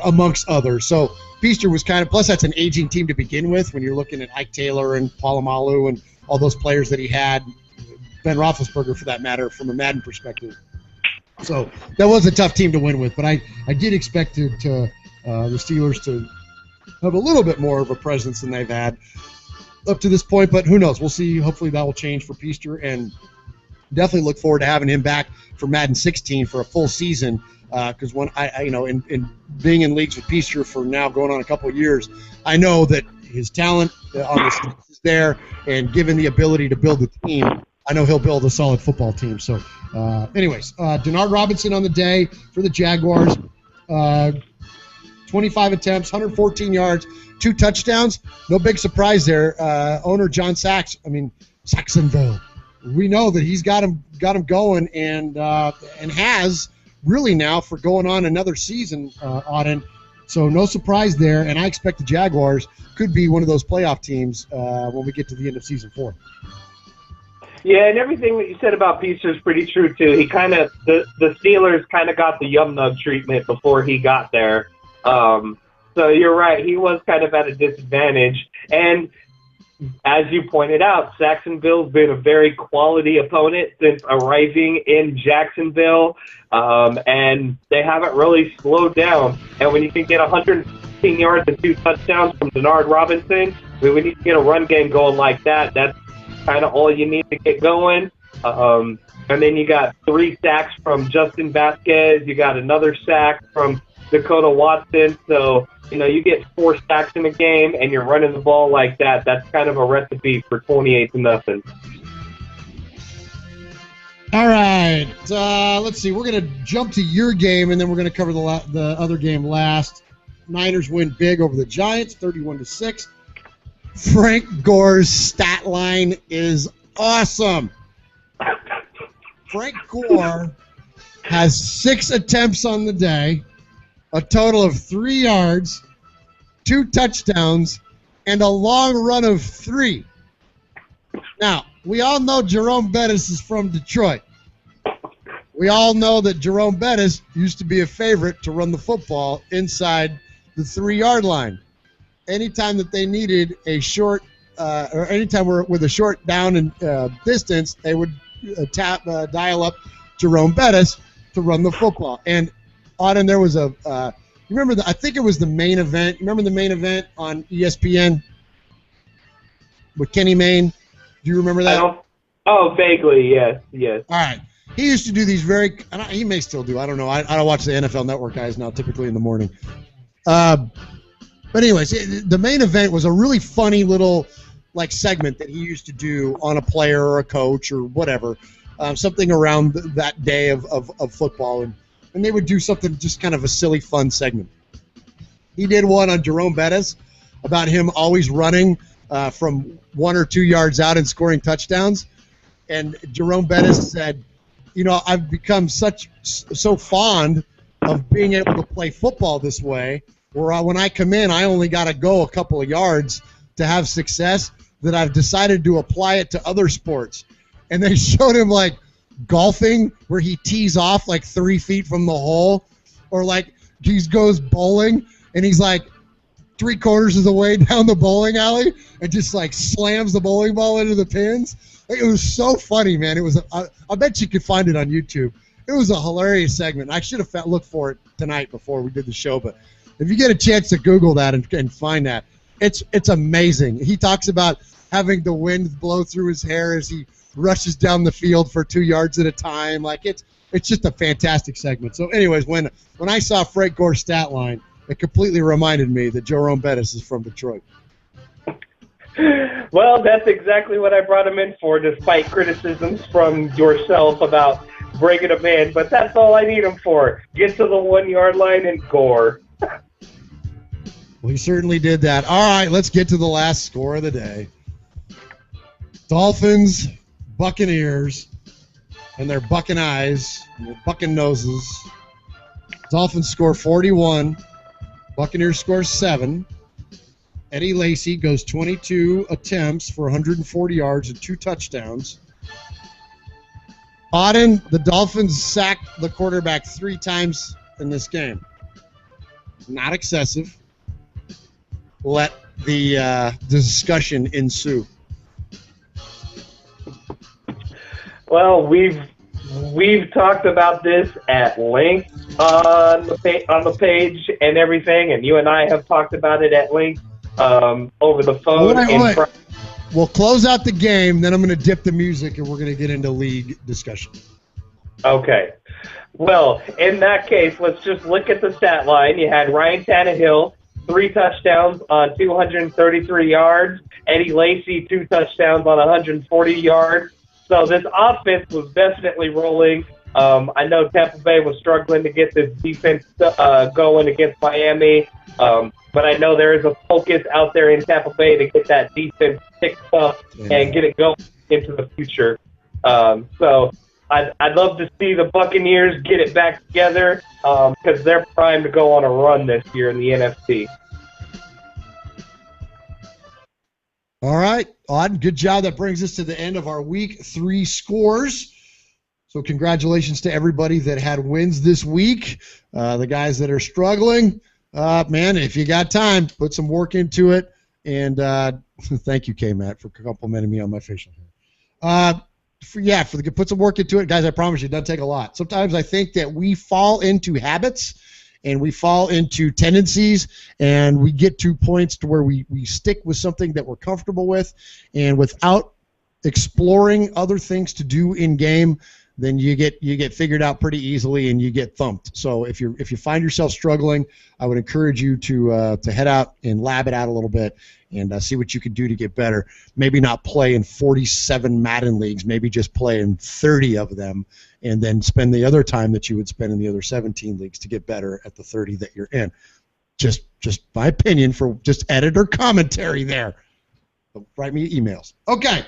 amongst others. So Feaster was kind of, plus that's an aging team to begin with when you're looking at Ike Taylor and Polamalu and all those players that he had, Ben Roethlisberger for that matter, from a Madden perspective. So that was a tough team to win with, but I did expect the Steelers to have a little bit more of a presence than they've had up to this point, but who knows? We'll see. Hopefully that will change for Peaster, and definitely look forward to having him back for Madden 16 for a full season, because when I in being in leagues with Peaster for now going on a couple of years, I know that his talent on this is there, and given the ability to build a team, I know he'll build a solid football team. So anyways, Denard Robinson on the day for the Jaguars, 25 attempts, 114 yards, 2 touchdowns. No big surprise there. Owner John Sachs, Saxonville. We know that he's got him going, and has really now for going on another season on it. So no surprise there, and I expect the Jaguars could be one of those playoff teams when we get to the end of season 4. Yeah, and everything that you said about Peaster is pretty true too. He the Steelers kind of got the Yum Nug treatment before he got there. So you're right, he was kind of at a disadvantage. And as you pointed out, Jacksonville's been a very quality opponent since arriving in Jacksonville, and they haven't really slowed down. And when you can get 115 yards and 2 touchdowns from Denard Robinson, when you get a run game going like that, that's kind of all you need to get going. And then you got 3 sacks from Justin Vasquez. You got another sack from Dakota Watson. So, you get 4 sacks in a game and you're running the ball like that. That's kind of a recipe for 28-0. All right. Let's see. We're going to jump to your game, and then we're going to cover the other game last. Niners win big over the Giants, 31-6. Frank Gore's stat line is awesome. Frank Gore has 6 attempts on the day, a total of 3 yards, 2 touchdowns, and a long run of 3. Now, we all know Jerome Bettis is from Detroit. we all know that Jerome Bettis used to be a favorite to run the football inside the 3-yard line. Anytime that they needed a short, or anytime we're with a short down and distance, they would dial up Jerome Bettis to run the football. And Auden, there was you remember I think it was the main event. You remember the main event on ESPN with Kenny Mayne? Do you remember that? Oh, vaguely, yes. All right. He used to do these he may still do. I don't know. I don't watch the NFL Network guys now, typically in the morning. But anyways, the main event was a really funny little segment that he used to do on a player or a coach or whatever, something around that day of football. And they would do something, just kind of a silly, fun segment. He did one on Jerome Bettis about him always running from 1 or 2 yards out and scoring touchdowns. And Jerome Bettis said, I've become so fond of being able to play football this way, where when I come in, I only got to go a couple of yards to have success, that I've decided to apply it to other sports. And they showed him golfing, where he tees off 3 feet from the hole, or he goes bowling and he's 3/4 of the way down the bowling alley and just slams the bowling ball into the pins. It was so funny, man. It was. I bet you could find it on YouTube. It was a hilarious segment. I should have looked for it tonight before we did the show, but if you get a chance to Google that and find that, it's amazing. He talks about having the wind blow through his hair as he rushes down the field for 2 yards at a time. It's just a fantastic segment. So, anyways, when I saw Frank Gore's stat line, it completely reminded me that Jerome Bettis is from Detroit. Well, that's exactly what I brought him in for, despite criticisms from yourself about bringing him in. But that's all I need him for. Get to the 1-yard line and Gore. Well, he certainly did that. All right, let's get to the last score of the day. Dolphins, Buccaneers, and their bucking eyes, and their bucking noses. Dolphins score 41. Buccaneers score 7. Eddie Lacy goes 22 attempts for 140 yards and 2 touchdowns. Auden, the Dolphins sacked the quarterback 3 times in this game. Not excessive. Let the discussion ensue. Well, we've talked about this at length on the page and everything, and you and I have talked about it at length over the phone. Wait. We'll close out the game, then I'm going to dip the music, and we're going to get into league discussion. Okay. Well, in that case, let's just look at the stat line. You had Ryan Tannehill, 3 touchdowns on 233 yards. Eddie Lacy, 2 touchdowns on 140 yards. So this offense was definitely rolling. I know Tampa Bay was struggling to get this defense going against Miami, but I know there is a focus out there in Tampa Bay to get that defense picked up and get it going into the future. So I'd love to see the Buccaneers get it back together because they're primed to go on a run this year in the NFC. All right, Auden, good job. That brings us to the end of our Week 3 scores. So congratulations to everybody that had wins this week. The guys that are struggling, man, if you got time, put some work into it. And thank you, K-Matt, for complimenting me on my facial hair. Put some work into it. Guys, I promise you, it doesn't take a lot. Sometimes I think that we fall into habits and we fall into tendencies, and we get to points to where we stick with something that we're comfortable with, and without exploring other things to do in game, then you get figured out pretty easily and you get thumped. So if you find yourself struggling, I would encourage you to head out and lab it out a little bit and see what you can do to get better. Maybe not play in 47 Madden leagues, maybe just play in 30 of them, and then spend the other time that you would spend in the other 17 leagues to get better at the 30 that you're in. Just my opinion for just editor commentary there. So write me emails. Okay.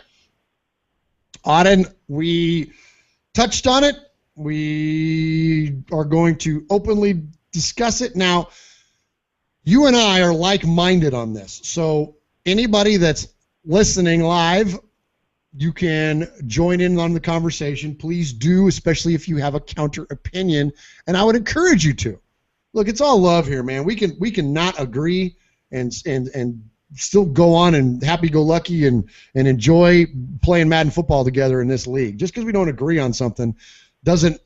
Auden, we touched on it. We are going to openly discuss it. Now, you and I are like-minded on this. So anybody that's listening live, you can join in on the conversation. Please do, especially if you have a counter opinion, and I would encourage you to. Look, it's all love here, man. We can not agree and still go on and happy-go-lucky and enjoy playing Madden football together in this league. Just because we don't agree on something doesn't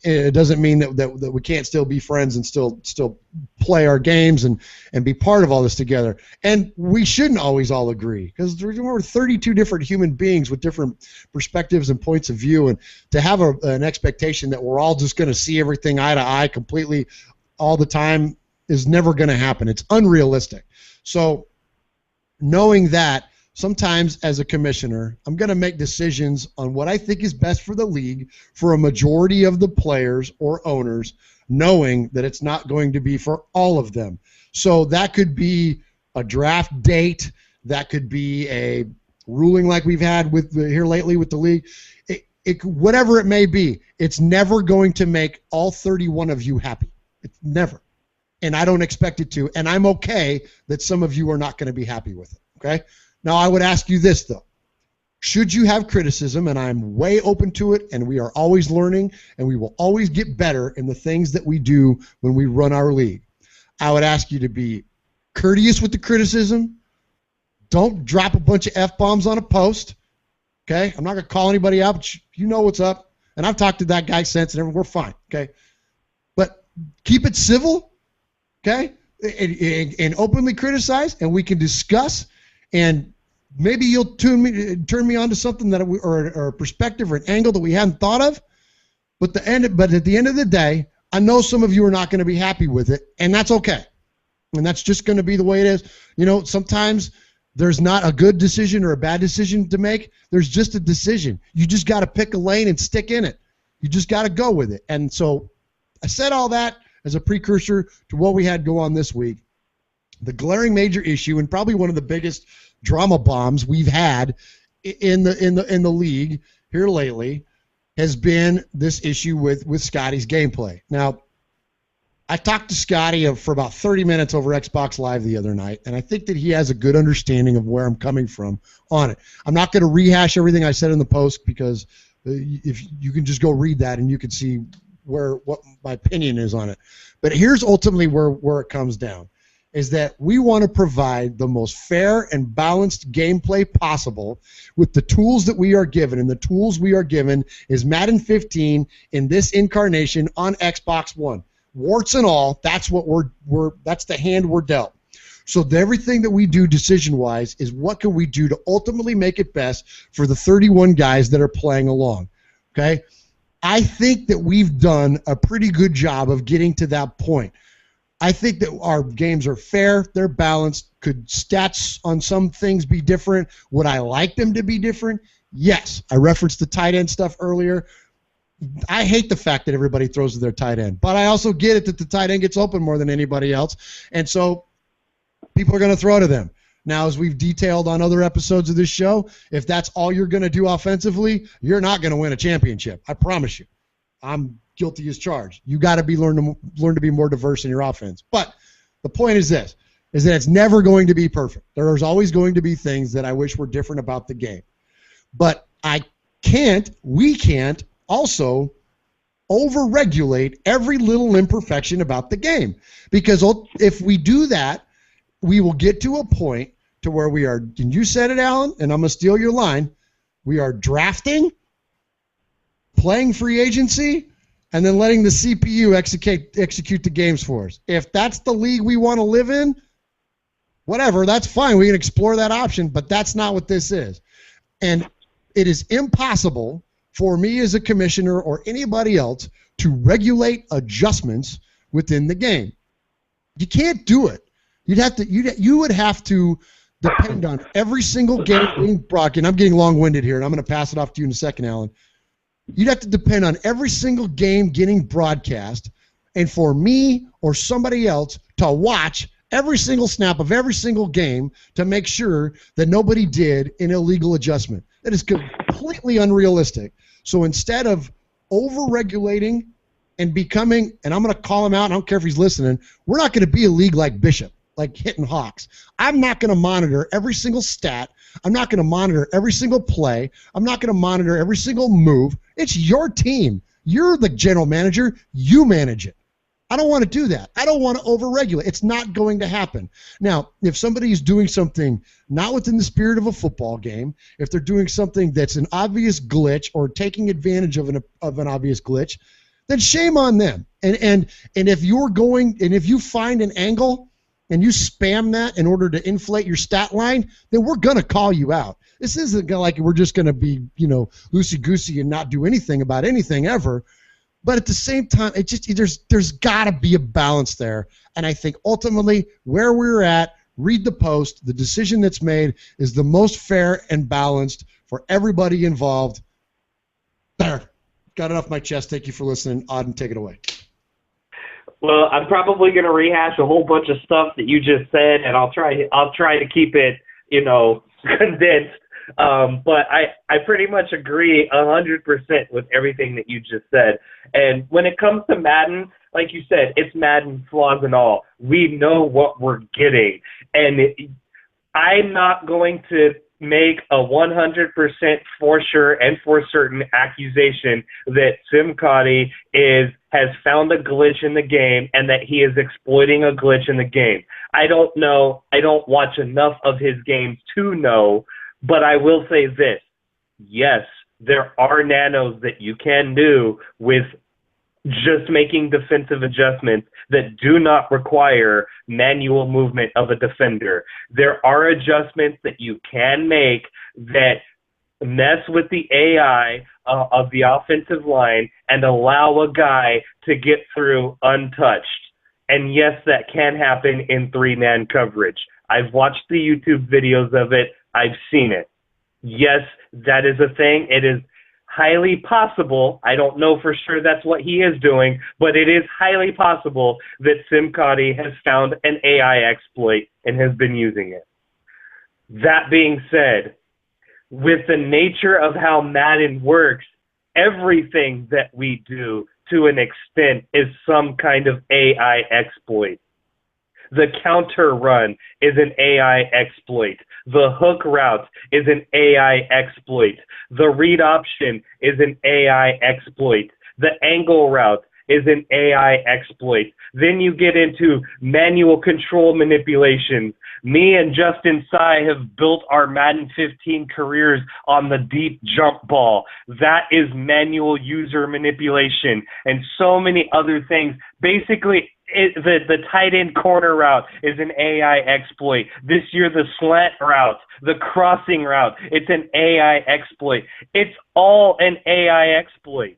mean that we can't still be friends and still play our games and be part of all this together. And we shouldn't always all agree, because we're 32 different human beings with different perspectives and points of view, and to have an expectation that we're all just going to see everything eye to eye completely all the time is never going to happen. It's unrealistic. So knowing that, sometimes as a commissioner, I'm going to make decisions on what I think is best for the league for a majority of the players or owners, knowing that it's not going to be for all of them. So that could be a draft date. That could be a ruling like we've had here lately with the league. Whatever it may be, it's never going to make all 31 of you happy. It's never. And I don't expect it to. And I'm okay that some of you are not going to be happy with it. Okay? Now, I would ask you this, though. Should you have criticism, and I'm way open to it, and we are always learning, and we will always get better in the things that we do when we run our league, I would ask you to be courteous with the criticism. Don't drop a bunch of F-bombs on a post. Okay? I'm not going to call anybody out, but you know what's up. And I've talked to that guy since, and we're fine. Okay? But keep it civil. Okay? And openly criticize, and we can discuss. And maybe you'll turn me on to something or a perspective or an angle that we hadn't thought of. But at the end of the day, I know some of you are not going to be happy with it, and that's okay. And that's just going to be the way it is. You know, sometimes there's not a good decision or a bad decision to make. There's just a decision. You just got to pick a lane and stick in it. You just got to go with it. And so I said all that as a precursor to what we had go on this week. The glaring major issue, and probably one of the biggest drama bombs we've had in the league here lately, has been this issue with Scotty's gameplay. Now, I talked to Scotty for about 30 minutes over Xbox Live the other night, and I think that he has a good understanding of where I'm coming from on it. I'm not going to rehash everything I said in the post, because if you can just go read that and you can see what my opinion is on it. But here's ultimately where it comes down, is that we want to provide the most fair and balanced gameplay possible with the tools that we are given. And the tools we are given is Madden 15 in this incarnation on Xbox One. Warts and all, that's what that's the hand we're dealt. So everything that we do decision-wise is what can we do to ultimately make it best for the 31 guys that are playing along. Okay? I think that we've done a pretty good job of getting to that point. I think that our games are fair, they're balanced. Could stats on some things be different? Would I like them to be different? Yes. I referenced the tight end stuff earlier. I hate the fact that everybody throws to their tight end, but I also get it that the tight end gets open more than anybody else, and so people are going to throw to them. Now, as we've detailed on other episodes of this show, if that's all you're going to do offensively, you're not going to win a championship. I promise you. I'm guilty as charged. You got to learn to be more diverse in your offense. But the point is this, is that it's never going to be perfect. There's always going to be things that I wish were different about the game. But we can't also over-regulate every little imperfection about the game. Because if we do that, we will get to a point to where we are, and you said it, Alan, and I'm going to steal your line, we are drafting, playing free agency, and then letting the CPU execute the games for us. If that's the league we want to live in, whatever, that's fine. We can explore that option, but that's not what this is. And it is impossible for me as a commissioner or anybody else to regulate adjustments within the game. You can't do it. You would have to depend on every single game being brought in. I'm getting long-winded here, and I'm going to pass it off to you in a second, Alan. You'd have to depend on every single game getting broadcast, and for me or somebody else to watch every single snap of every single game to make sure that nobody did an illegal adjustment. That is completely unrealistic. So instead of over-regulating and becoming, and I'm going to call him out, I don't care if he's listening, we're not going to be a league like Bishop. like hitting hawks. I'm not going to monitor every single stat. I'm not going to monitor every single play. I'm not going to monitor every single move. It's your team. You're the general manager. You manage it. I don't want to do that. I don't want to overregulate. It's not going to happen. Now, if somebody is doing something not within the spirit of a football game, if they're doing something that's an obvious glitch or taking advantage of an obvious glitch, then shame on them. And if you're going and if you find an angle and you spam that in order to inflate your stat line, then we're going to call you out. This isn't like we're just going to be, loosey-goosey and not do anything about anything ever. But at the same time, there's got to be a balance there. And I think ultimately where we're at, read the post, the decision that's made is the most fair and balanced for everybody involved. There. Got it off my chest. Thank you for listening. Auden, take it away. Well, I'm probably going to rehash a whole bunch of stuff that you just said, and I'll try to keep it, condensed. But I pretty much agree 100% with everything that you just said. And when it comes to Madden, like you said, it's Madden flaws and all. We know what we're getting. And I'm not going to make a 100% for sure and for certain accusation that Simcotti has found a glitch in the game and that he is exploiting a glitch in the game. I don't know. I don't watch enough of his games to know. But I will say this, yes, there are nanos that you can do with just making defensive adjustments that do not require manual movement of a defender. There are adjustments that you can make that mess with the AI of the offensive line and allow a guy to get through untouched. And yes, that can happen in 3-man coverage. I've watched the YouTube videos of it. I've seen it. Yes, that is a thing. It is highly possible. I don't know for sure that's what he is doing, but it is highly possible that Simcotti has found an AI exploit and has been using it. That being said, with the nature of how Madden works, everything that we do to an extent is some kind of AI exploit. The counter run is an AI exploit. The hook route is an AI exploit. The read option is an AI exploit. The angle route is an AI exploit. Then you get into manual control manipulations. Me and Justin Tsai have built our Madden 15 careers on the deep jump ball. That is manual user manipulation and so many other things. Basically, the tight end corner route is an AI exploit. This year, the slant route, the crossing route, it's an AI exploit. It's all an AI exploit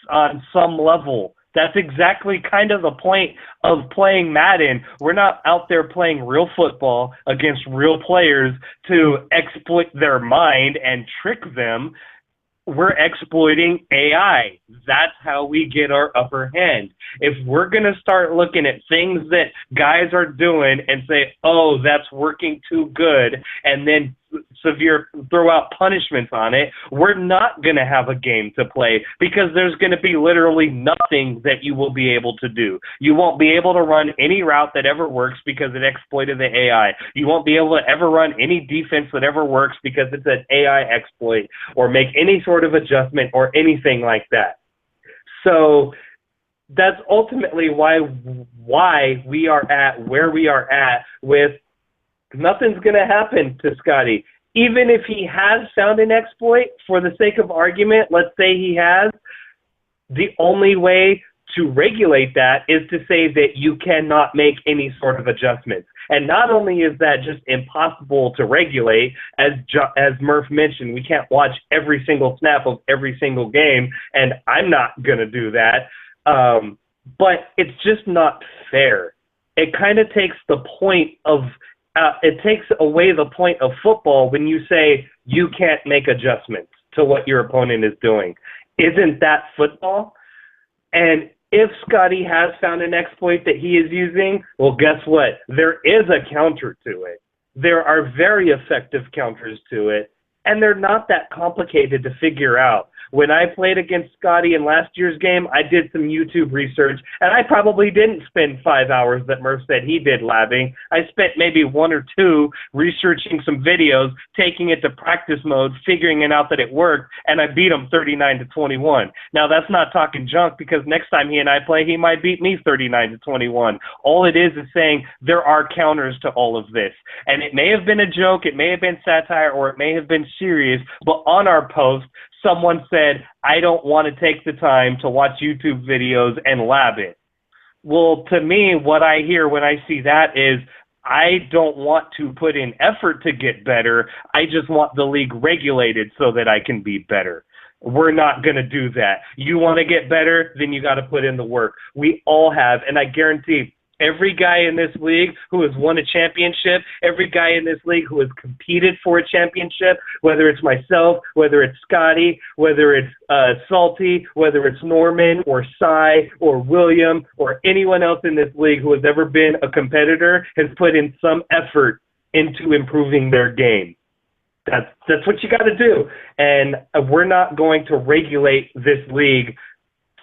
on some level. That's exactly kind of the point of playing Madden. We're not out there playing real football against real players to exploit their mind and trick them. We're exploiting AI. That's how we get our upper hand. If we're going to start looking at things that guys are doing and say, oh, that's working too good, and then throw out punishments on it, we're not going to have a game to play because there's going to be literally nothing that you will be able to do. You won't be able to run any route that ever works because it exploited the AI. You won't be able to ever run any defense that ever works because it's an AI exploit, or make any sort of adjustment or anything like that. So that's ultimately why we are at where we are at with nothing's going to happen to Scotty. Even if he has found an exploit, for the sake of argument, let's say he has, the only way to regulate that is to say that you cannot make any sort of adjustments. And not only is that just impossible to regulate, as Murph mentioned, we can't watch every single snap of every single game, and I'm not going to do that, but it's just not fair. It kind of takes the point of it takes away the point of football when you say you can't make adjustments to what your opponent is doing. Isn't that football? And if Scotty has found an exploit that he is using, well, guess what? There is a counter to it. There are very effective counters to it, and they're not that complicated to figure out. When I played against Scotty in last year's game, I did some YouTube research, and I probably didn't spend 5 hours that Murph said he did labbing. I spent maybe 1 or 2 researching some videos, taking it to practice mode, figuring it out that it worked, and I beat him 39-21. Now, that's not talking junk, because next time he and I play, he might beat me 39-21. All it is saying there are counters to all of this. And it may have been a joke, it may have been satire, or it may have been serious, but on our post, someone said, I don't want to take the time to watch YouTube videos and lab it. Well, to me, what I hear when I see that is, I don't want to put in effort to get better. I just want the league regulated so that I can be better. We're not going to do that. You want to get better, then you got to put in the work. We all have, and I guarantee every guy in this league who has won a championship, every guy in this league who has competed for a championship, whether it's myself, whether it's Scotty, whether it's Salty, whether it's Norman or Cy or William or anyone else in this league who has ever been a competitor, has put in some effort into improving their game. That's what you got to do. And we're not going to regulate this league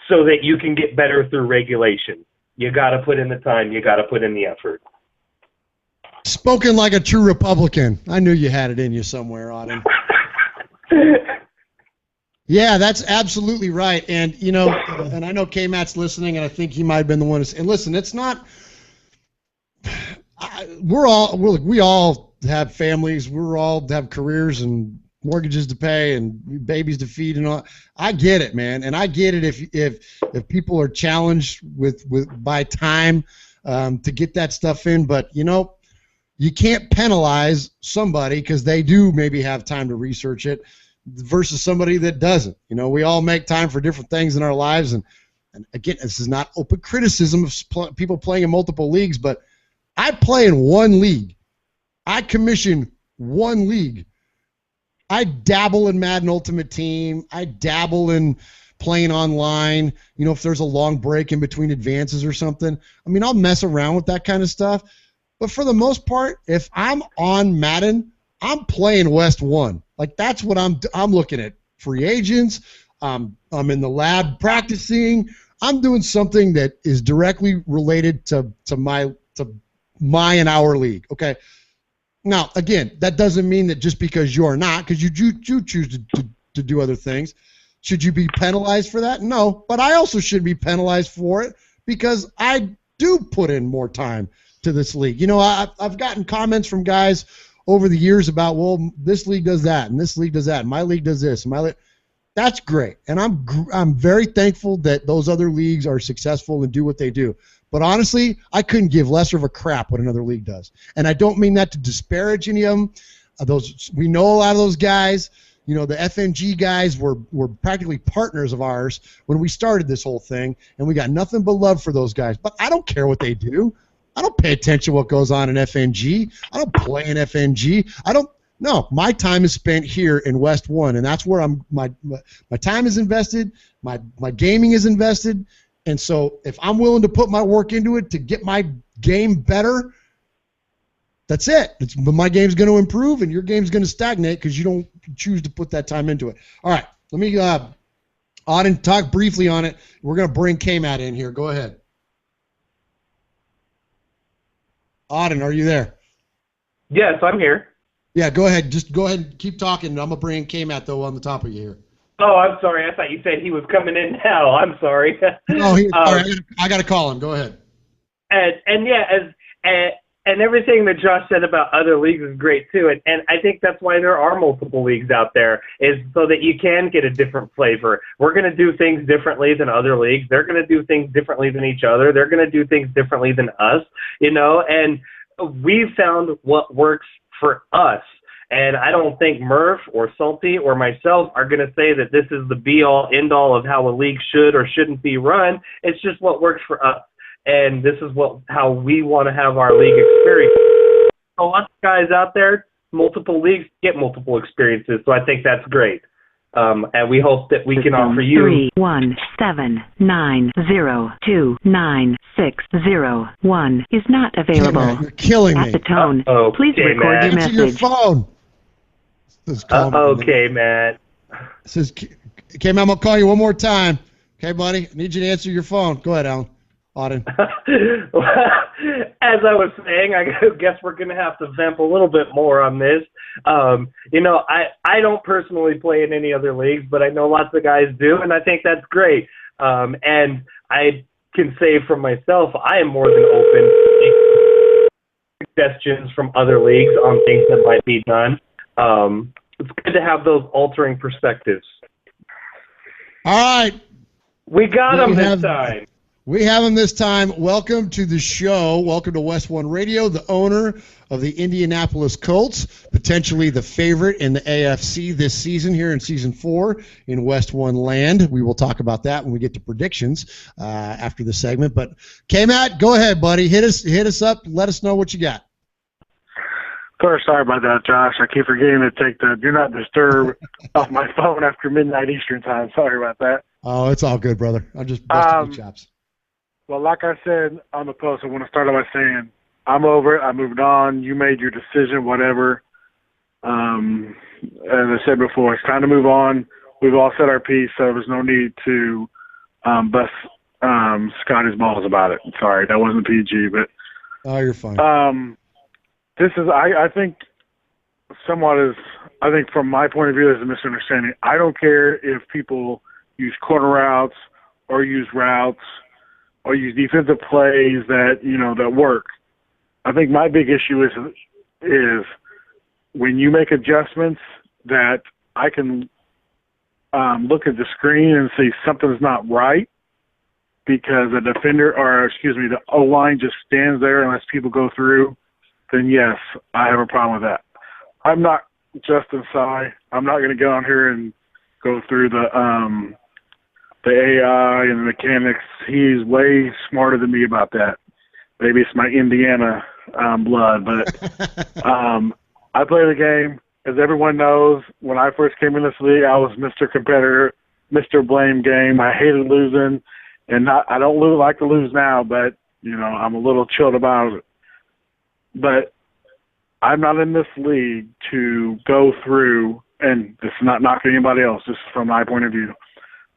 so that you can get better through regulation. You got to put in the time. You got to put in the effort. Spoken like a true Republican. I knew you had it in you somewhere, Auden. Yeah, that's absolutely right. And, you know, and I know K-Matt's listening, and I think he might have been the one to say, and listen, it's not, we all have families, we all have careers and mortgages to pay and babies to feed and all. I get it, man, and I get it if people are challenged by time to get that stuff in. But you know, you can't penalize somebody because they do maybe have time to research it versus somebody that doesn't. You know, we all make time for different things in our lives, and again, this is not open criticism of people playing in multiple leagues, but I play in one league. I commission one league. I dabble in Madden Ultimate Team. I dabble in playing online, you know, if there's a long break in between advances or something. I mean, I'll mess around with that kind of stuff. But for the most part, if I'm on Madden, I'm playing West 1. Like, that's what I'm looking at. Free agents. I'm in the lab practicing. I'm doing something that is directly related to my and our league, okay? Now, again, that doesn't mean that just because you're not, because you choose to do other things. Should you be penalized for that? No, but I also should be penalized for it because I do put in more time to this league. You know, I've gotten comments from guys over the years about, well, this league does that, and this league does that, and my league does this, and my league. That's great, and I'm very thankful that those other leagues are successful and do what they do. But honestly, I couldn't give lesser of a crap what another league does. And I don't mean that to disparage any of them. We know a lot of those guys. You know, the FNG guys were practically partners of ours when we started this whole thing, and we got nothing but love for those guys. But I don't care what they do. I don't pay attention to what goes on in FNG. I don't play in FNG. No, my time is spent here in West 1, and that's where my time is invested, my gaming is invested. And so if I'm willing to put my work into it to get my game better, that's it. My game's going to improve, and your game's going to stagnate because you don't choose to put that time into it. All right, let me Auden, talk briefly on it. We're going to bring K-Matt in here. Go ahead. Auden, are you there? Yes, I'm here. Yeah, go ahead. Just go ahead and keep talking. I'm going to bring K-Matt, though, on the top of you here. Oh, I'm sorry. I thought you said he was coming in now. I'm sorry. No, I got to call him. Go ahead. And yeah, and everything that Josh said about other leagues is great too. And I think that's why there are multiple leagues out there, is so that you can get a different flavor. We're going to do things differently than other leagues. They're going to do things differently than each other. They're going to do things differently than us, you know. And we've found what works for us. And I don't think Murph or Salty or myself are going to say that this is the be-all, end-all of how a league should or shouldn't be run. It's just what works for us. And this is how we want to have our league experience. So lots of guys out there, multiple leagues, get multiple experiences. So I think that's great. And we hope that we can offer you 317-902-9601 is not available. You're killing me. At the tone, please record your message. Answer your phone. Okay, Matt. Says Okay, man, I'm going to call you one more time. Okay, buddy? I need you to answer your phone. Go ahead, Auden. As I was saying, I guess we're going to have to vamp a little bit more on this. I don't personally play in any other leagues, but I know lots of guys do, and I think that's great. And I can say for myself, I am more than open to suggestions from other leagues on things that might be done. It's good to have those altering perspectives. All right. We got him this time. We have him this time. Welcome to the show. Welcome to WestOne Radio, the owner of the Indianapolis Colts, potentially the favorite in the AFC this season here in Season 4 in WestOne land. We will talk about that when we get to predictions after the segment. But, K-Matt, go ahead, buddy. Hit us up. Let us know what you got. First, sorry about that, Josh. I keep forgetting to take the Do Not Disturb off my phone after midnight Eastern time. Sorry about that. Oh, it's all good, brother. I'm just busting your chops. Well, like I said on the post, I want to start off by saying I'm over it. I moved on. You made your decision, whatever. As I said before, it's time to move on. We've all said our piece, so there's no need to bust Scotty's balls about it. Sorry, that wasn't PG, but oh, you're fine. This is, I think, somewhat is, I think from my point of view, there's a misunderstanding. I don't care if people use corner routes or use routes or use defensive plays that, that work. I think my big issue is when you make adjustments that I can look at the screen and see something's not right because the the O-line just stands there unless people go through, then yes, I have a problem with that. I'm not Justin Tsai. I'm not going to get on here and go through the AI and the mechanics. He's way smarter than me about that. Maybe it's my Indiana blood, but I play the game. As everyone knows, when I first came in this league, I was Mr. Competitor, Mr. Blame Game. I hated losing, and I don't like to lose now, but I'm a little chilled about it. But I'm not in this league to go through, and this is not knocking anybody else. This is from my point of view.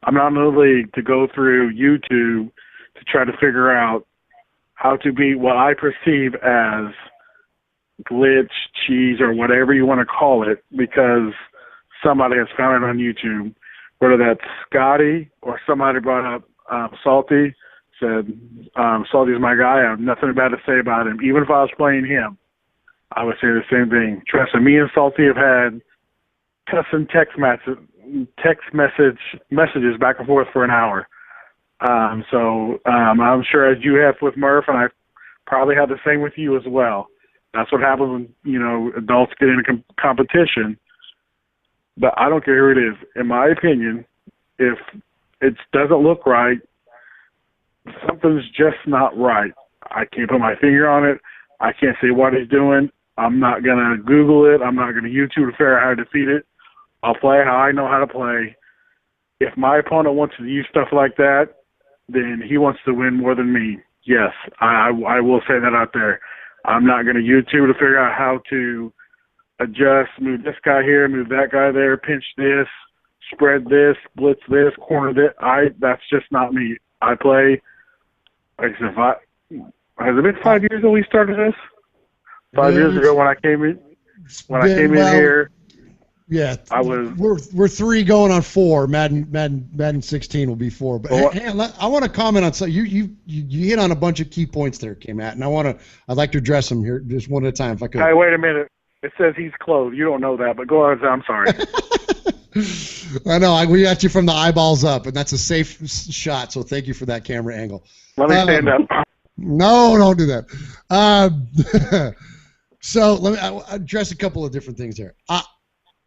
I'm not in the league to go through YouTube to try to figure out how to beat what I perceive as glitch, cheese, or whatever you want to call it, because somebody has found it on YouTube, whether that's Scotty or somebody brought up Salty, said, Salty's my guy. I have nothing bad to say about him. Even if I was playing him, I would say the same thing. Trust me, and Salty have had cussing text messages back and forth for an hour. So I'm sure as you have with Murph, and I probably have the same with you as well. That's what happens when, adults get into competition. But I don't care who it is. In my opinion, if it doesn't look right, something's just not right. I can't put my finger on it. I can't say what he's doing. I'm not going to Google it. I'm not going to YouTube to figure out how to defeat it. I'll play how I know how to play. If my opponent wants to use stuff like that, then he wants to win more than me. Yes, I will say that out there. I'm not going to YouTube to figure out how to adjust, move this guy here, move that guy there, pinch this, spread this, blitz this, corner this. That's just not me. I play, like I said, has it been 5 years that we started this? 5 years ago when I came in here. Yeah, I was. We're 3 going on 4. Madden 16 will be 4. But I want to comment on something. You hit on a bunch of key points there, K-Matt, and I'd like to address them here just one at a time if I could. Hey, wait a minute. It says he's closed. You don't know that, but go ahead. I'm sorry. I know. We got you from the eyeballs up, and that's a safe shot. So thank you for that camera angle. Let me stand up. No, don't do that. So let me address a couple of different things here.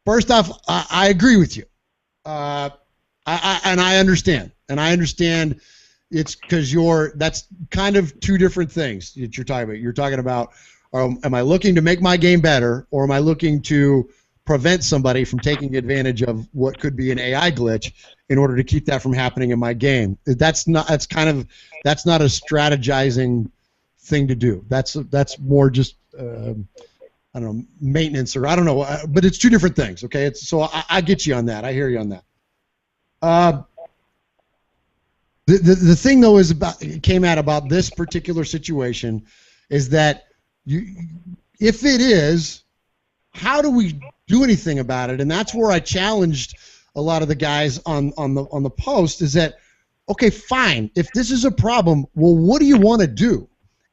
First off, I agree with you, and I understand. And I understand it's because that's kind of two different things that you're talking about. You're talking about, am I looking to make my game better, or am I looking to prevent somebody from taking advantage of what could be an AI glitch in order to keep that from happening in my game? That's not a strategizing thing to do. That's more just I don't know, maintenance, or I don't know, but it's two different things. Okay, so I get you on that. I hear you on that. The thing though is came out about this particular situation is that if it is, how do we do anything about it? And that's where I challenged a lot of the guys on the post is that, okay, fine, if this is a problem, well, what do you want to do?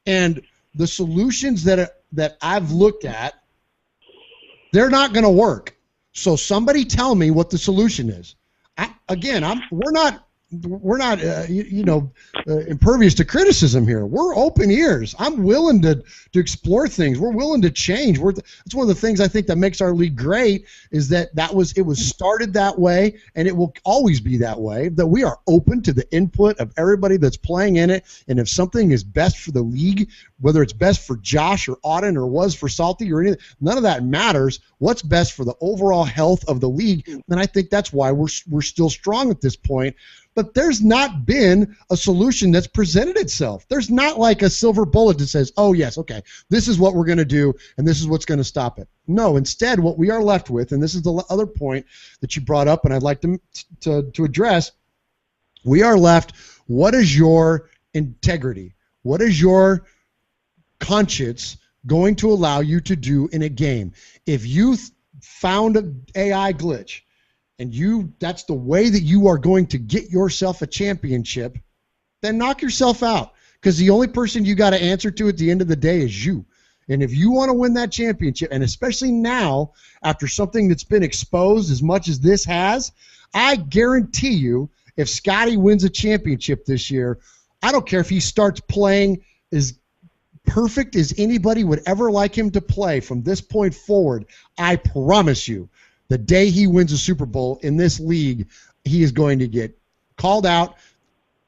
And the solutions that I've looked at, they're not going to work. So somebody tell me what the solution is. We're not impervious to criticism here. We're open ears. I'm willing to explore things. We're willing to change. It's one of the things I think that makes our league great is that it was started that way, and it will always be that way, that we are open to the input of everybody that's playing in it, and if something is best for the league, whether it's best for Josh or Auden or was for Salty or anything, none of that matters. What's best for the overall health of the league, and I think that's why we're still strong at this point. But there's not been a solution that's presented itself. There's not like a silver bullet that says, oh, yes, okay, this is what we're going to do, and this is what's going to stop it. No, instead, what we are left with, and this is the other point that you brought up and I'd like to address, we are left, what is your integrity? What is your conscience going to allow you to do in a game? If you found an AI glitch, and that's the way that you are going to get yourself a championship, then knock yourself out. Because the only person you got to answer to at the end of the day is you. And if you want to win that championship, and especially now, after something that's been exposed as much as this has, I guarantee you, if Scotty wins a championship this year, I don't care if he starts playing as perfect as anybody would ever like him to play from this point forward, I promise you, the day he wins a Super Bowl in this league, he is going to get called out,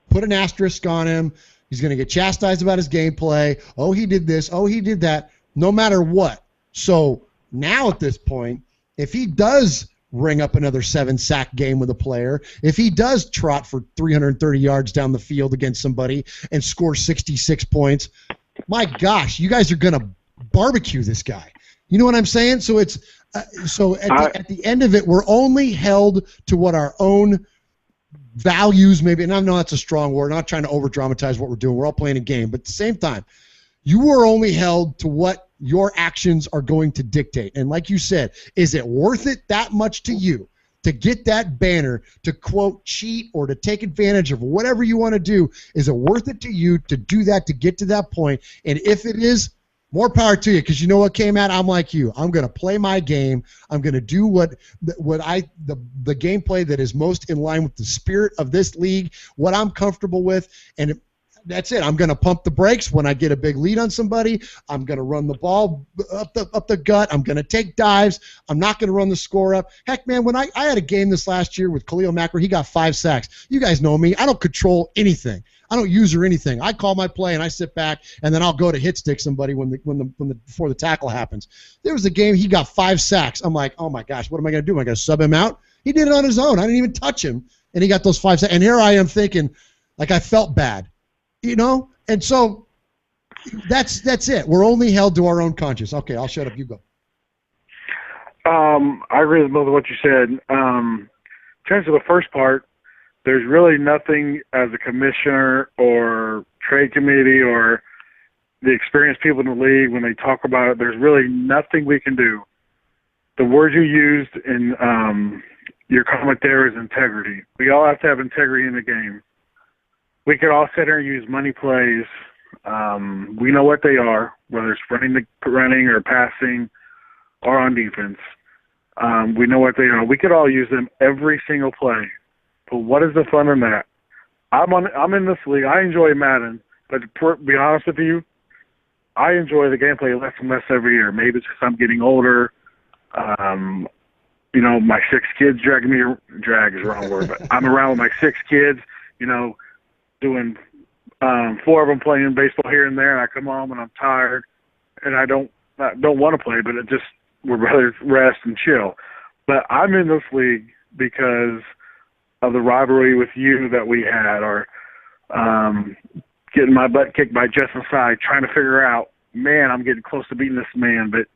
put an asterisk on him. He's going to get chastised about his gameplay. Oh, he did this. Oh, he did that. No matter what. So now at this point, if he does ring up another 7-sack game with a player, if he does trot for 330 yards down the field against somebody and score 66 points, my gosh, you guys are going to barbecue this guy. You know what I'm saying? So it's at the end of it, we're only held to what our own values maybe, and I know that's a strong word. I'm not trying to over-dramatize what we're doing. We're all playing a game. But at the same time, you are only held to what your actions are going to dictate. And like you said, is it worth it that much to you to get that banner, to, quote, cheat or to take advantage of whatever you want to do? Is it worth it to you to do that, to get to that point? And if it is, more power to you, because you know what came out? I'm like you. I'm going to play my game. I'm going to do the gameplay that is most in line with the spirit of this league, what I'm comfortable with, and that's it. I'm going to pump the brakes when I get a big lead on somebody. I'm going to run the ball up the gut. I'm going to take dives. I'm not going to run the score up. Heck, man, when I had a game this last year with Khalil Mack where he got 5 sacks. You guys know me. I don't control anything. I don't use or anything. I call my play and I sit back and then I'll go to hit stick somebody before the tackle happens. There was a game he got 5 sacks. I'm like, oh my gosh, what am I going to do? Am I going to sub him out? He did it on his own. I didn't even touch him, and he got those 5 sacks. And here I am thinking, like, I felt bad, you know. And so that's it. We're only held to our own conscience. Okay, I'll shut up. You go. I agree with both of what you said. In terms of the first part, there's really nothing as a commissioner or trade committee or the experienced people in the league when they talk about it, there's really nothing we can do. The word you used in your comment there is integrity. We all have to have integrity in the game. We could all sit here and use money plays. We know what they are, whether it's running or passing or on defense. We know what they are. We could all use them every single play. But what is the fun in that? I'm in this league. I enjoy Madden, but to be honest with you, I enjoy the gameplay less and less every year. Maybe it's because I'm getting older. You know, my 6 kids drag is the wrong word, but I'm around with my 6 kids, you know, doing 4 of them playing baseball here and there, and I come home and I'm tired, and I don't want to play, but it just would rather rest and chill. But I'm in this league because of the rivalry with you that we had, or getting my butt kicked by Justin Side, trying to figure out, man, I'm getting close to beating this man, but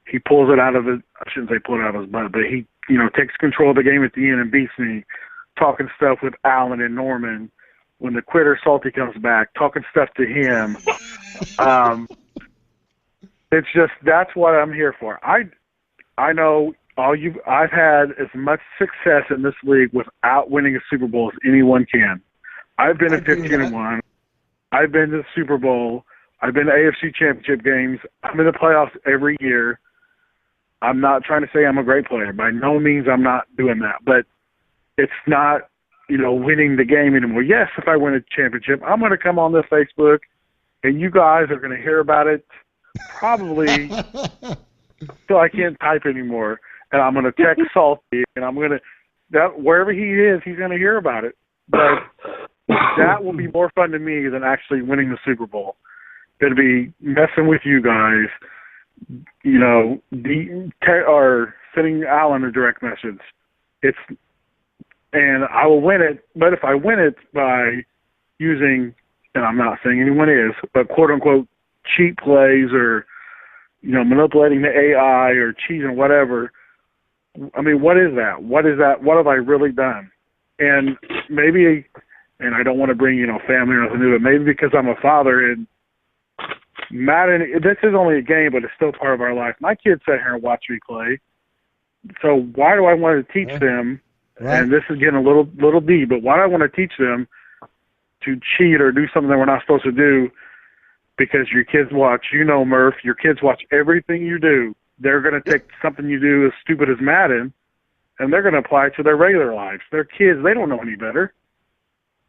he pulls it out of his, I shouldn't say pull it out of his butt, but he, you know, takes control of the game at the end and beats me. talking stuff with Alan and Norman. When the quitter Salty comes back, talking stuff to him. It's just, that's what I'm here for. I know I've had as much success in this league without winning a Super Bowl as anyone can. I've been at 15-1. I've been to the Super Bowl. I've been to AFC Championship games. I'm in the playoffs every year. I'm not trying to say I'm a great player. By no means I'm not doing that. But it's not, winning the game anymore. Yes, if I win a championship, I'm going to come on this Facebook, and you guys are going to hear about it probably till I can't type anymore. And I'm going to text Salty, and I'm going to, wherever he is, he's going to hear about it. But that will be more fun to me than actually winning the Super Bowl. It'll be messing with you guys, or sending Alan a direct message. And I will win it, but if I win it by using, and I'm not saying anyone is, but quote-unquote cheap plays or, manipulating the AI or cheating, whatever, I mean, what is that? What is that? What have I really done? And maybe, and I don't want to bring, family or nothing to it, maybe because I'm a father and Madden, this is only a game, but it's still part of our life. My kids sit here and watch me play. So why do I want to teach them? Right. And this is getting a little deep, but why do I want to teach them to cheat or do something that we're not supposed to do? Because your kids watch, Murph, your kids watch everything you do. They're going to take something you do as stupid as Madden, and they're going to apply it to their regular lives. They're kids. They don't know any better.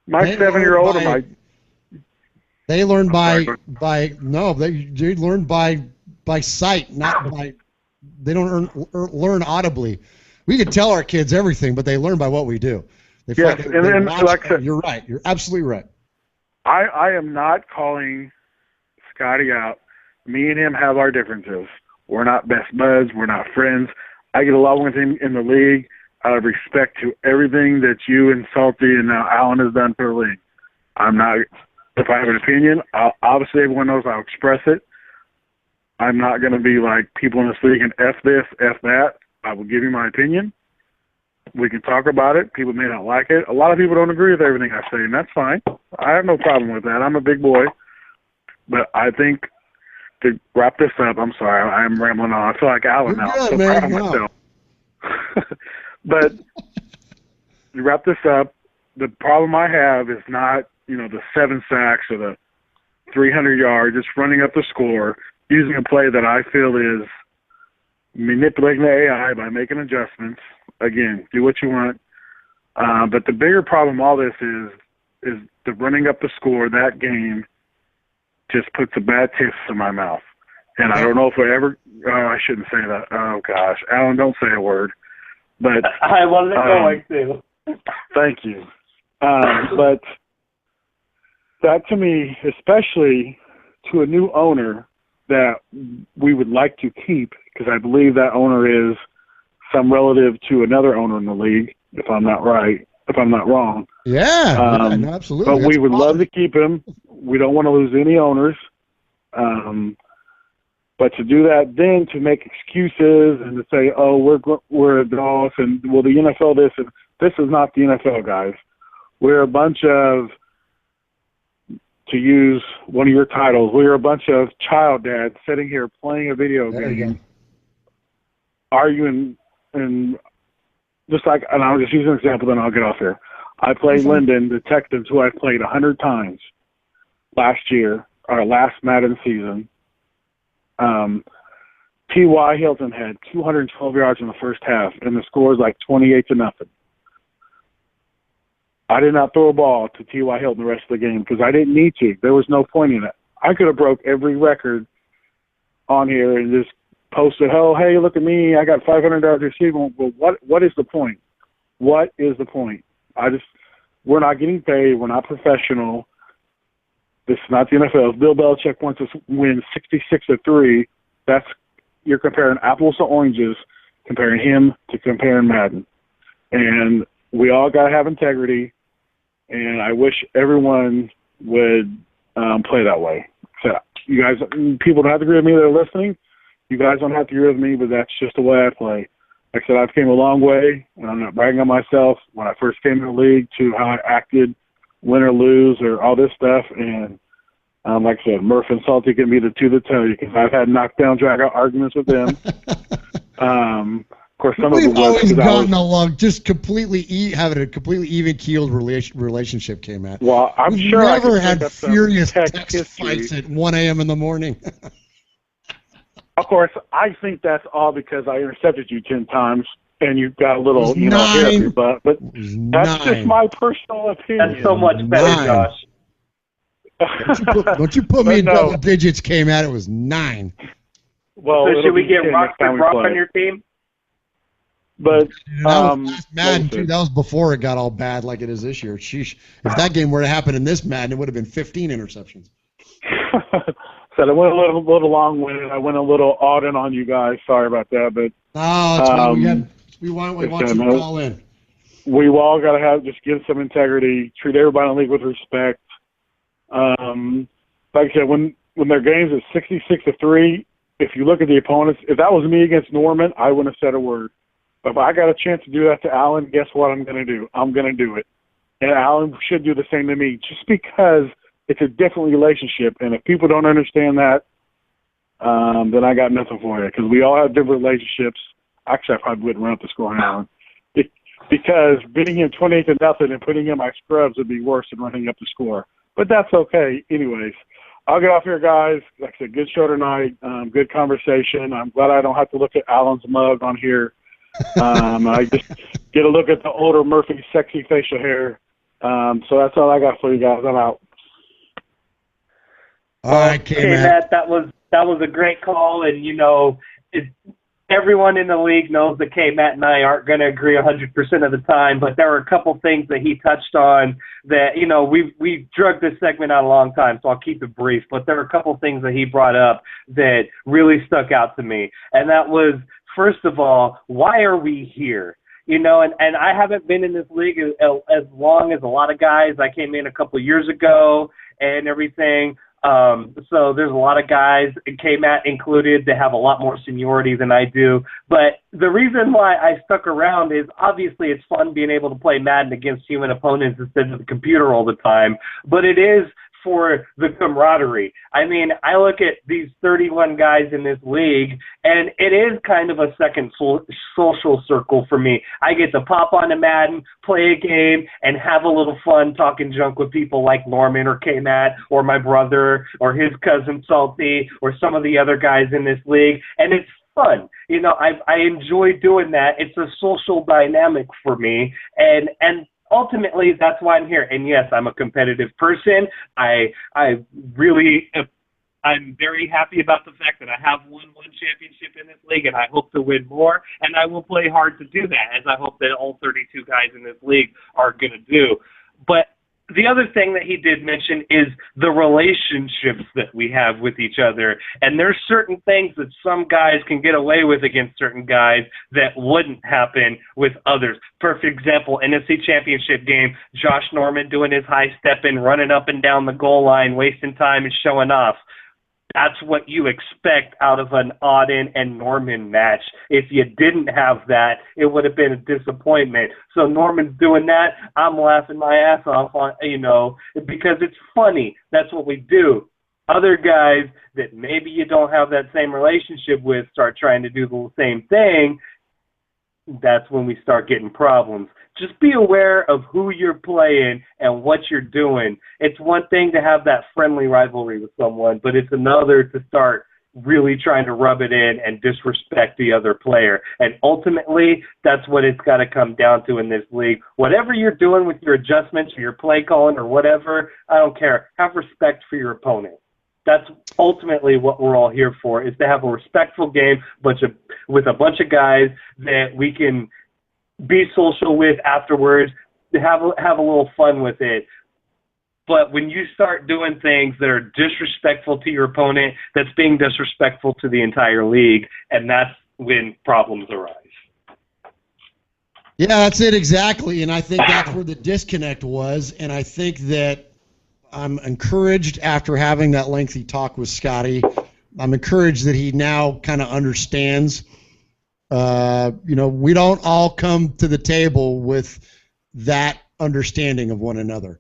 My 7-year-old and my... They learn they learn by sight, not by... They don't learn audibly. We can tell our kids everything, but they learn by what we do. Yes, and like I said, you're right. You're absolutely right. I am not calling Scotty out. Me and him have our differences. We're not best buds. We're not friends. I get along with him in the league out of respect to everything that you and Salty and now Alan has done for the league. I'm not, if I have an opinion, obviously everyone knows I'll express it. I'm not going to be like people in this league and F this, F that. I will give you my opinion. We can talk about it. People may not like it. A lot of people don't agree with everything I say, and that's fine. I have no problem with that. I'm a big boy. But I think to wrap this up, I'm sorry, I'm rambling on. I feel like Alan now. I'm so proud of myself. But to wrap this up, the problem I have is not, the 7 sacks or the 300 yards, just running up the score, using a play that I feel is manipulating the AI by making adjustments. Again, do what you want. But the bigger problem all this is the running up the score, that game just puts a bad taste in my mouth. And I don't know if I shouldn't say that. Oh, gosh. Alan, don't say a word. But I wasn't going to. Thank you. But that to me, especially to a new owner that we would like to keep, because I believe that owner is some relative to another owner in the league, if I'm not wrong. Yeah, no, absolutely. But we would love to keep him. We don't want to lose any owners. But to do that, then to make excuses and to say, oh, we're adults and, well, the NFL this is not the NFL, guys. We're a bunch of, to use one of your titles, we're a bunch of child dads sitting here playing a video game, arguing, and just like, and I'll just use an example, then I'll get off here. I played Lyndon Detectives, who I played 100 times last year, or last Madden season. T.Y. Hilton had 212 yards in the first half, and the score is like 28-0. I did not throw a ball to T.Y. Hilton the rest of the game because I didn't need to. There was no point in it. I could have broke every record on here and just posted, oh, hey, look at me, I got 500 yards receiving. Well, what is the point? What is the point? We're not getting paid. We're not professional. This is not the NFL. If Bill Belichick wants us to win 66-3, you're comparing apples to oranges, comparing him to comparing Madden. And we all got to have integrity, and I wish everyone would play that way. So you guys, people don't have to agree with me that are listening. You guys don't have to agree with me, but that's just the way I play. like I said, I've came a long way, and I'm not bragging on myself when I first came in the league to how I acted, win or lose, or all this stuff. And like I said, Murph and Salty can be the two that tell you, because I've had knockdown, drag-out arguments with them. Of course, some We've of it was always because gotten along, just completely having a completely even-keeled relationship, K-Matt. Well, I'm We've sure I never can had pick up some furious text text history. fights at 1 a.m. in the morning. Of course, I think that's all because I intercepted you 10 times, and you've got a little, hair up your butt. But that's just my personal opinion. That's so much better, Josh. Don't you put me in double digits, K-Matt. It was 9. Well, so should we get 10 Rockford Rock on your team? But that was last Madden, too. That was before it got all bad like it is this year. Sheesh. If that game were to happen in this Madden, it would have been 15 interceptions. So I went a little long-winded. I went a little odd in on you guys. Sorry about that. But that's why we want you to call in. We all got to just give some integrity, treat everybody in the league with respect. Like I said, when their games is 66-3, if you look at the opponents, if that was me against Norman, I wouldn't have said a word. But if I got a chance to do that to Alan, guess what I'm going to do? I'm going to do it. And Alan should do the same to me, just because it's a different relationship. And if people don't understand that, then I got nothing for you, because we all have different relationships. Actually, I probably wouldn't run up the score on Alan. Because beating him 28-0 and putting in my scrubs would be worse than running up the score. But that's okay. Anyways, I'll get off here, guys. Like I said, good show tonight. Good conversation. I'm glad I don't have to look at Alan's mug on here. I just get a look at the older Murphy sexy facial hair. So that's all I got for you guys. I'm out. All right, K-Matt, that was a great call, and everyone in the league knows that K-Matt and I aren't going to agree 100% of the time, but there were a couple things that he touched on that, we've drugged this segment out a long time, so I'll keep it brief, but there were a couple things that he brought up that really stuck out to me, and that was, first of all, why are we here? And I haven't been in this league as long as a lot of guys. I came in a couple years ago and everything. So there's a lot of guys, K-Matt included, that have a lot more seniority than I do. But the reason why I stuck around is obviously it's fun being able to play Madden against human opponents instead of the computer all the time. But it is for the camaraderie. I mean, I look at these 31 guys in this league, and it is kind of a second social circle for me. I get to pop onto Madden, play a game, and have a little fun talking junk with people like Norman or K-Matt or my brother or his cousin Salty or some of the other guys in this league, and it's fun. I enjoy doing that. It's a social dynamic for me, and ultimately, that's why I'm here. And yes, I'm a competitive person. I'm very happy about the fact that I have won one championship in this league, and I hope to win more. And I will play hard to do that, as I hope that all 32 guys in this league are going to do. But the other thing that he did mention is the relationships that we have with each other. And there's certain things that some guys can get away with against certain guys that wouldn't happen with others. Perfect example, NFC Championship game, Josh Norman doing his high stepping, running up and down the goal line, wasting time and showing off. That's what you expect out of an Auden and Norman match. If you didn't have that, it would have been a disappointment. So Norman's doing that. I'm laughing my ass off on, because it's funny. That's what we do. Other guys that maybe you don't have that same relationship with start trying to do the same thing. That's when we start getting problems. Just be aware of who you're playing and what you're doing. It's one thing to have that friendly rivalry with someone, but it's another to start really trying to rub it in and disrespect the other player. And ultimately, that's what it's got to come down to in this league. Whatever you're doing with your adjustments or your play calling or whatever, I don't care. Have respect for your opponent. That's ultimately what we're all here for, is to have a respectful game with a bunch of guys that we can be social with afterwards, to have a little fun with it. But when you start doing things that are disrespectful to your opponent, that's being disrespectful to the entire league, and that's when problems arise. Yeah, that's it exactly, and I think that's where the disconnect was, and I think that I'm encouraged after having that lengthy talk with Scotty. I'm encouraged that he now kind of understands we don't all come to the table with that understanding of one another.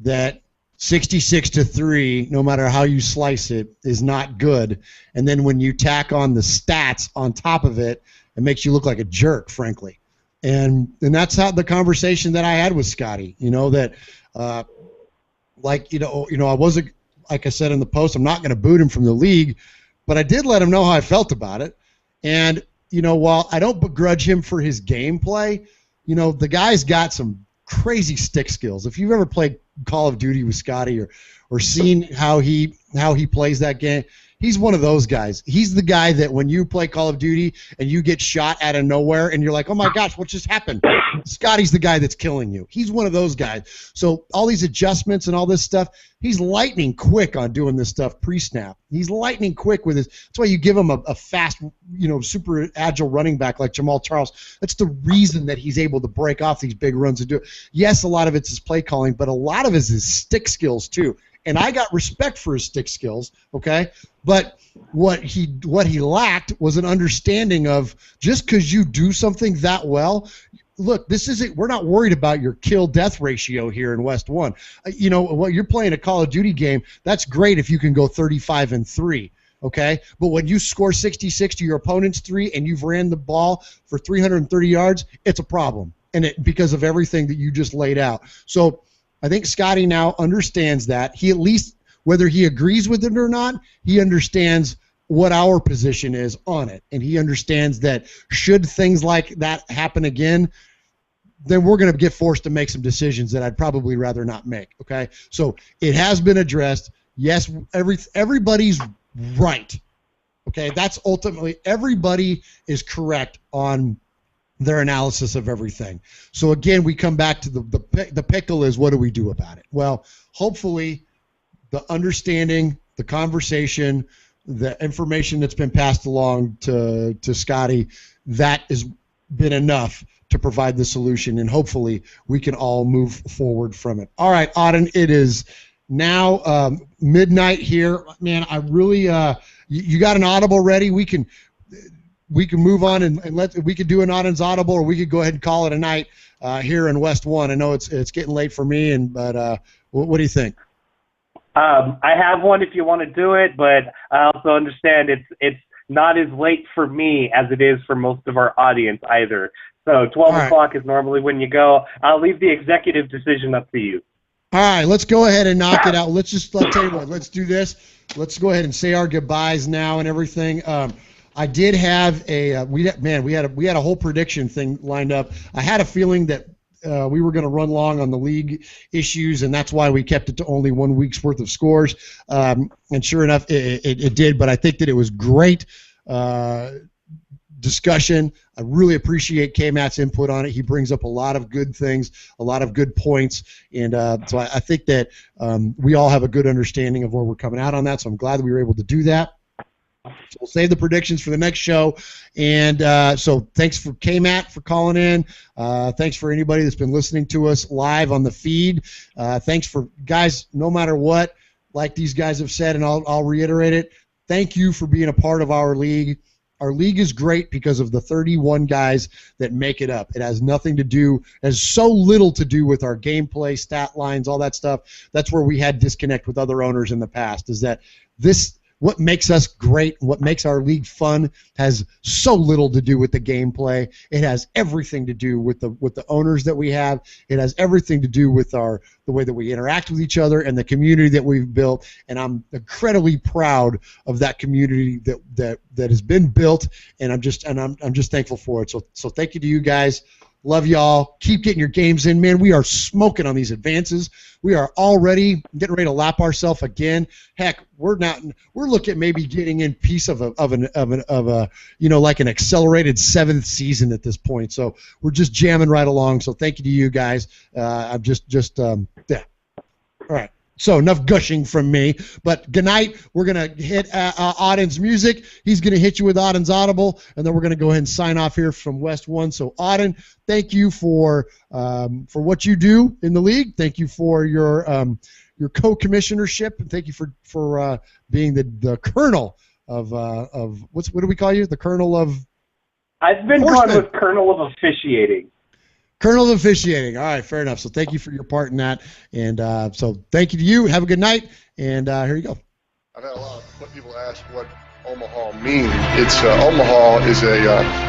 That 66-3, no matter how you slice it, is not good. And then when you tack on the stats on top of it, it makes you look like a jerk, frankly. And that's how the conversation that I had with Scotty. That I wasn't, like I said in the post, I'm not going to boot him from the league, but I did let him know how I felt about it. And while I don't begrudge him for his gameplay, the guy's got some crazy stick skills. If you've ever played Call of Duty with Scotty or seen how he plays that game, he's one of those guys. He's the guy that when you play Call of Duty and you get shot out of nowhere and you're like, oh my gosh, what just happened? Scotty's the guy that's killing you. He's one of those guys. So all these adjustments and all this stuff, he's lightning quick on doing this stuff pre-snap. He's lightning quick with his. That's why you give him a fast, super agile running back like Jamal Charles. That's the reason that he's able to break off these big runs and do it. Yes, a lot of it's his play calling, but a lot of it is his stick skills too. And I got respect for his stick skills, okay? But what he lacked was an understanding of just because you do something that well, look, we're not worried about your kill-death ratio here in West 1. What you're playing a Call of Duty game, that's great if you can go 35-3, okay? But when you score 66 to your opponent's 3 and you've ran the ball for 330 yards, it's a problem, because of everything that you just laid out. So I think Scotty now understands that. He at least, whether he agrees with it or not, he understands what our position is on it. And he understands that should things like that happen again, then we're going to get forced to make some decisions that I'd probably rather not make, okay? So it has been addressed. Yes, everybody's right, okay? That's ultimately, everybody is correct on their analysis of everything. So again, we come back to the pickle is, what do we do about it? Well, hopefully the understanding, the conversation, the information that's been passed along to Scotty, that has been enough to provide the solution, and hopefully we can all move forward from it. All right, Auden, it is now midnight here. Man, I really you got an audible ready? We can move on and we could do an Auden's audible, or we could go ahead and call it a night here in West 1. I know it's getting late for me, but what do you think? I have one if you want to do it, but I also understand it's not as late for me as it is for most of our audience either. So 12 o'clock is normally when you go. I'll leave the executive decision up to you. All right, let's go ahead and knock it out. Let's tell you what, let's do this. Let's go ahead and say our goodbyes now and everything. I did have we had a whole prediction thing lined up. I had a feeling that we were going to run long on the league issues, and that's why we kept it to only 1 week's worth of scores. And sure enough, it did. But I think that it was great discussion. I really appreciate K-Matt's input on it. He brings up a lot of good things, a lot of good points, and so I think that we all have a good understanding of where we're coming out on that. So I'm glad that we were able to do that. So we'll save the predictions for the next show. And so thanks for K-Matt for calling in. Thanks for anybody that's been listening to us live on the feed. Thanks for, guys, no matter what, like these guys have said, and I'll reiterate it, thank you for being a part of our league. Our league is great because of the 31 guys that make it up. It has nothing to do, has so little to do with our gameplay, stat lines, all that stuff. That's where we had disconnect with other owners in the past, is that what makes us great, what makes our league fun, has so little to do with the gameplay. It has everything to do with the owners that we have. It has everything to do with the way that we interact with each other and the community that we've built. And I'm incredibly proud of that community that has been built. And I'm just thankful for it. So thank you to you guys. Love y'all. Keep getting your games in, man. We are smoking on these advances. We are already getting ready to lap ourselves again. Heck, we're looking at maybe getting in piece of a like an accelerated 7th season at this point. So we're just jamming right along. So thank you to you guys. I'm yeah. All right. So enough gushing from me, but good night. We're going to hit Auden's music. He's going to hit you with Auden's Audible, and then we're going to go ahead and sign off here from West 1. So Auden, thank you for what you do in the league. Thank you for your co-commissionership, and thank you for being the colonel of what do we call you? The colonel of I've been Horseman. gone with Colonel of Officiating. Colonel of Officiating. All right, fair enough. So thank you for your part in that. And so thank you to you. Have a good night. And here you go. I've had a lot of people ask what Omaha means. It's Omaha is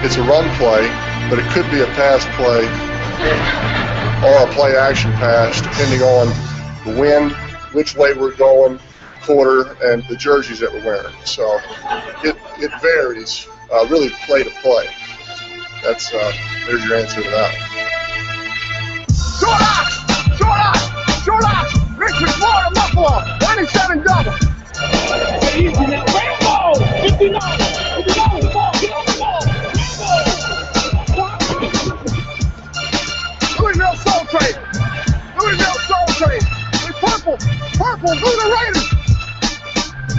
it's a run play, but it could be a pass play or a play action pass, depending on the wind, which way we're going, quarter, and the jerseys that we're wearing. So it varies, really play to play. That's there's your answer to that. Short off! Richard, Florida, Buffalo, 27 double. Easy now, Rambo! 59! Get on the ball! Louisville Soul Train! Purple, go the Raiders!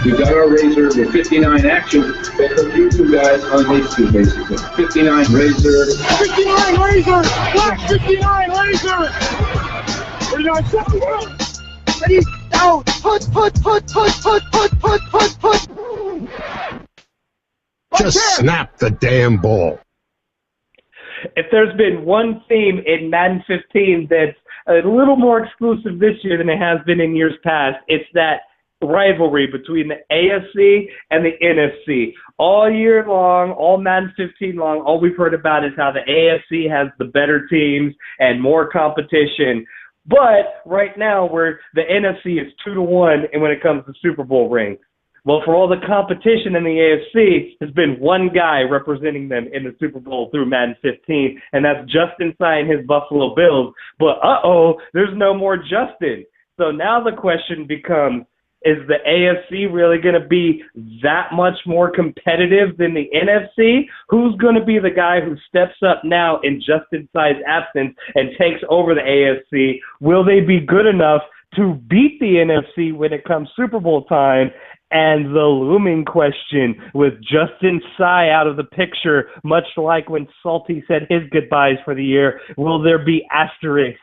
We've got our Razor with 59 action. But you two guys on these two, basically. 59 Razor. 59 Razor! Black 59 Razor! 39 7 Ready, down! Put! Just snap the damn ball. If there's been one theme in Madden 15 that's a little more exclusive this year than it has been in years past, it's that rivalry between the AFC and the NFC. All year long, all Madden 15 long, all we've heard about is how the AFC has the better teams and more competition. But right now, the NFC is 2-1 and when it comes to Super Bowl rings. Well, for all the competition in the AFC, there's been one guy representing them in the Super Bowl through Madden 15, and that's Justin Tsai and his Buffalo Bills. But, there's no more Justin. So now the question becomes, is the AFC really going to be that much more competitive than the NFC? Who's going to be the guy who steps up now in Justin Tsai's absence and takes over the AFC? Will they be good enough to beat the NFC when it comes Super Bowl time? And the looming question with Justin Tsai out of the picture, much like when Salty said his goodbyes for the year, will there be asterisks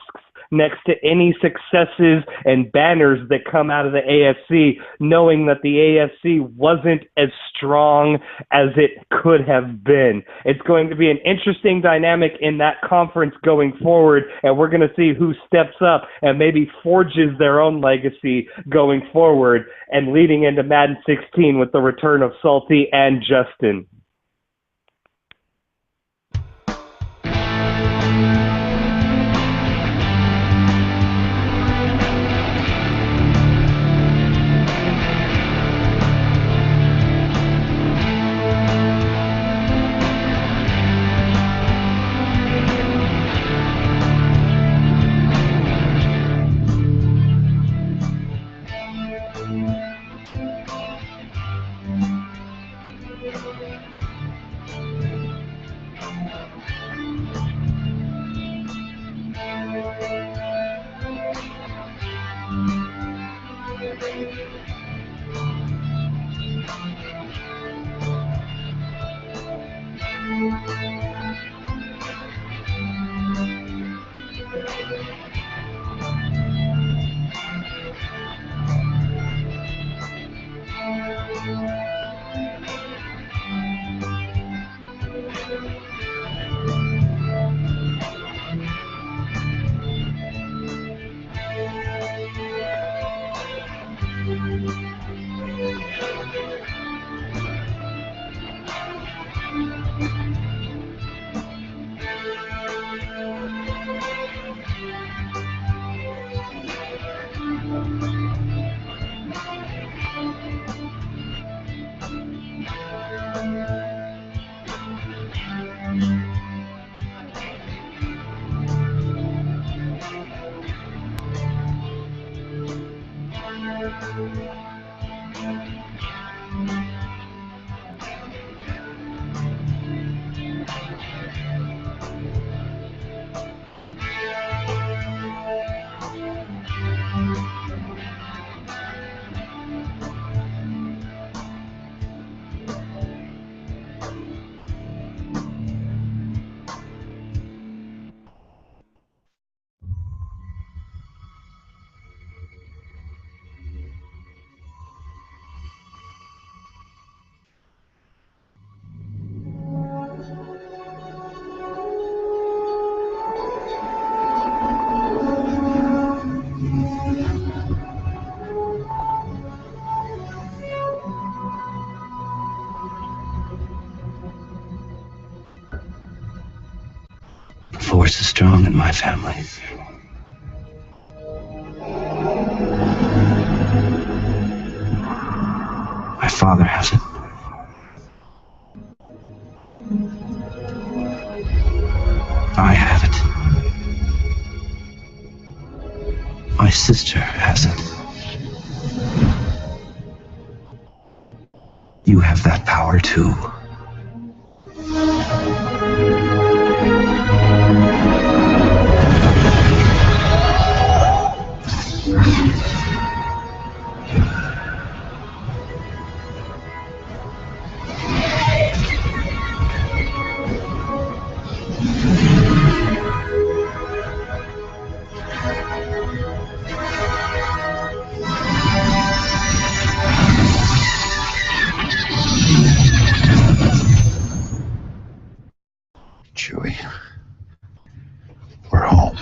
next to any successes and banners that come out of the AFC, knowing that the AFC wasn't as strong as it could have been? It's going to be an interesting dynamic in that conference going forward, and we're going to see who steps up and maybe forges their own legacy going forward and leading into Madden 16 with the return of Salty and Justin. force is strong in my family. My father has it. I have it. My sister has it. You have that power too. Chewie, we're home.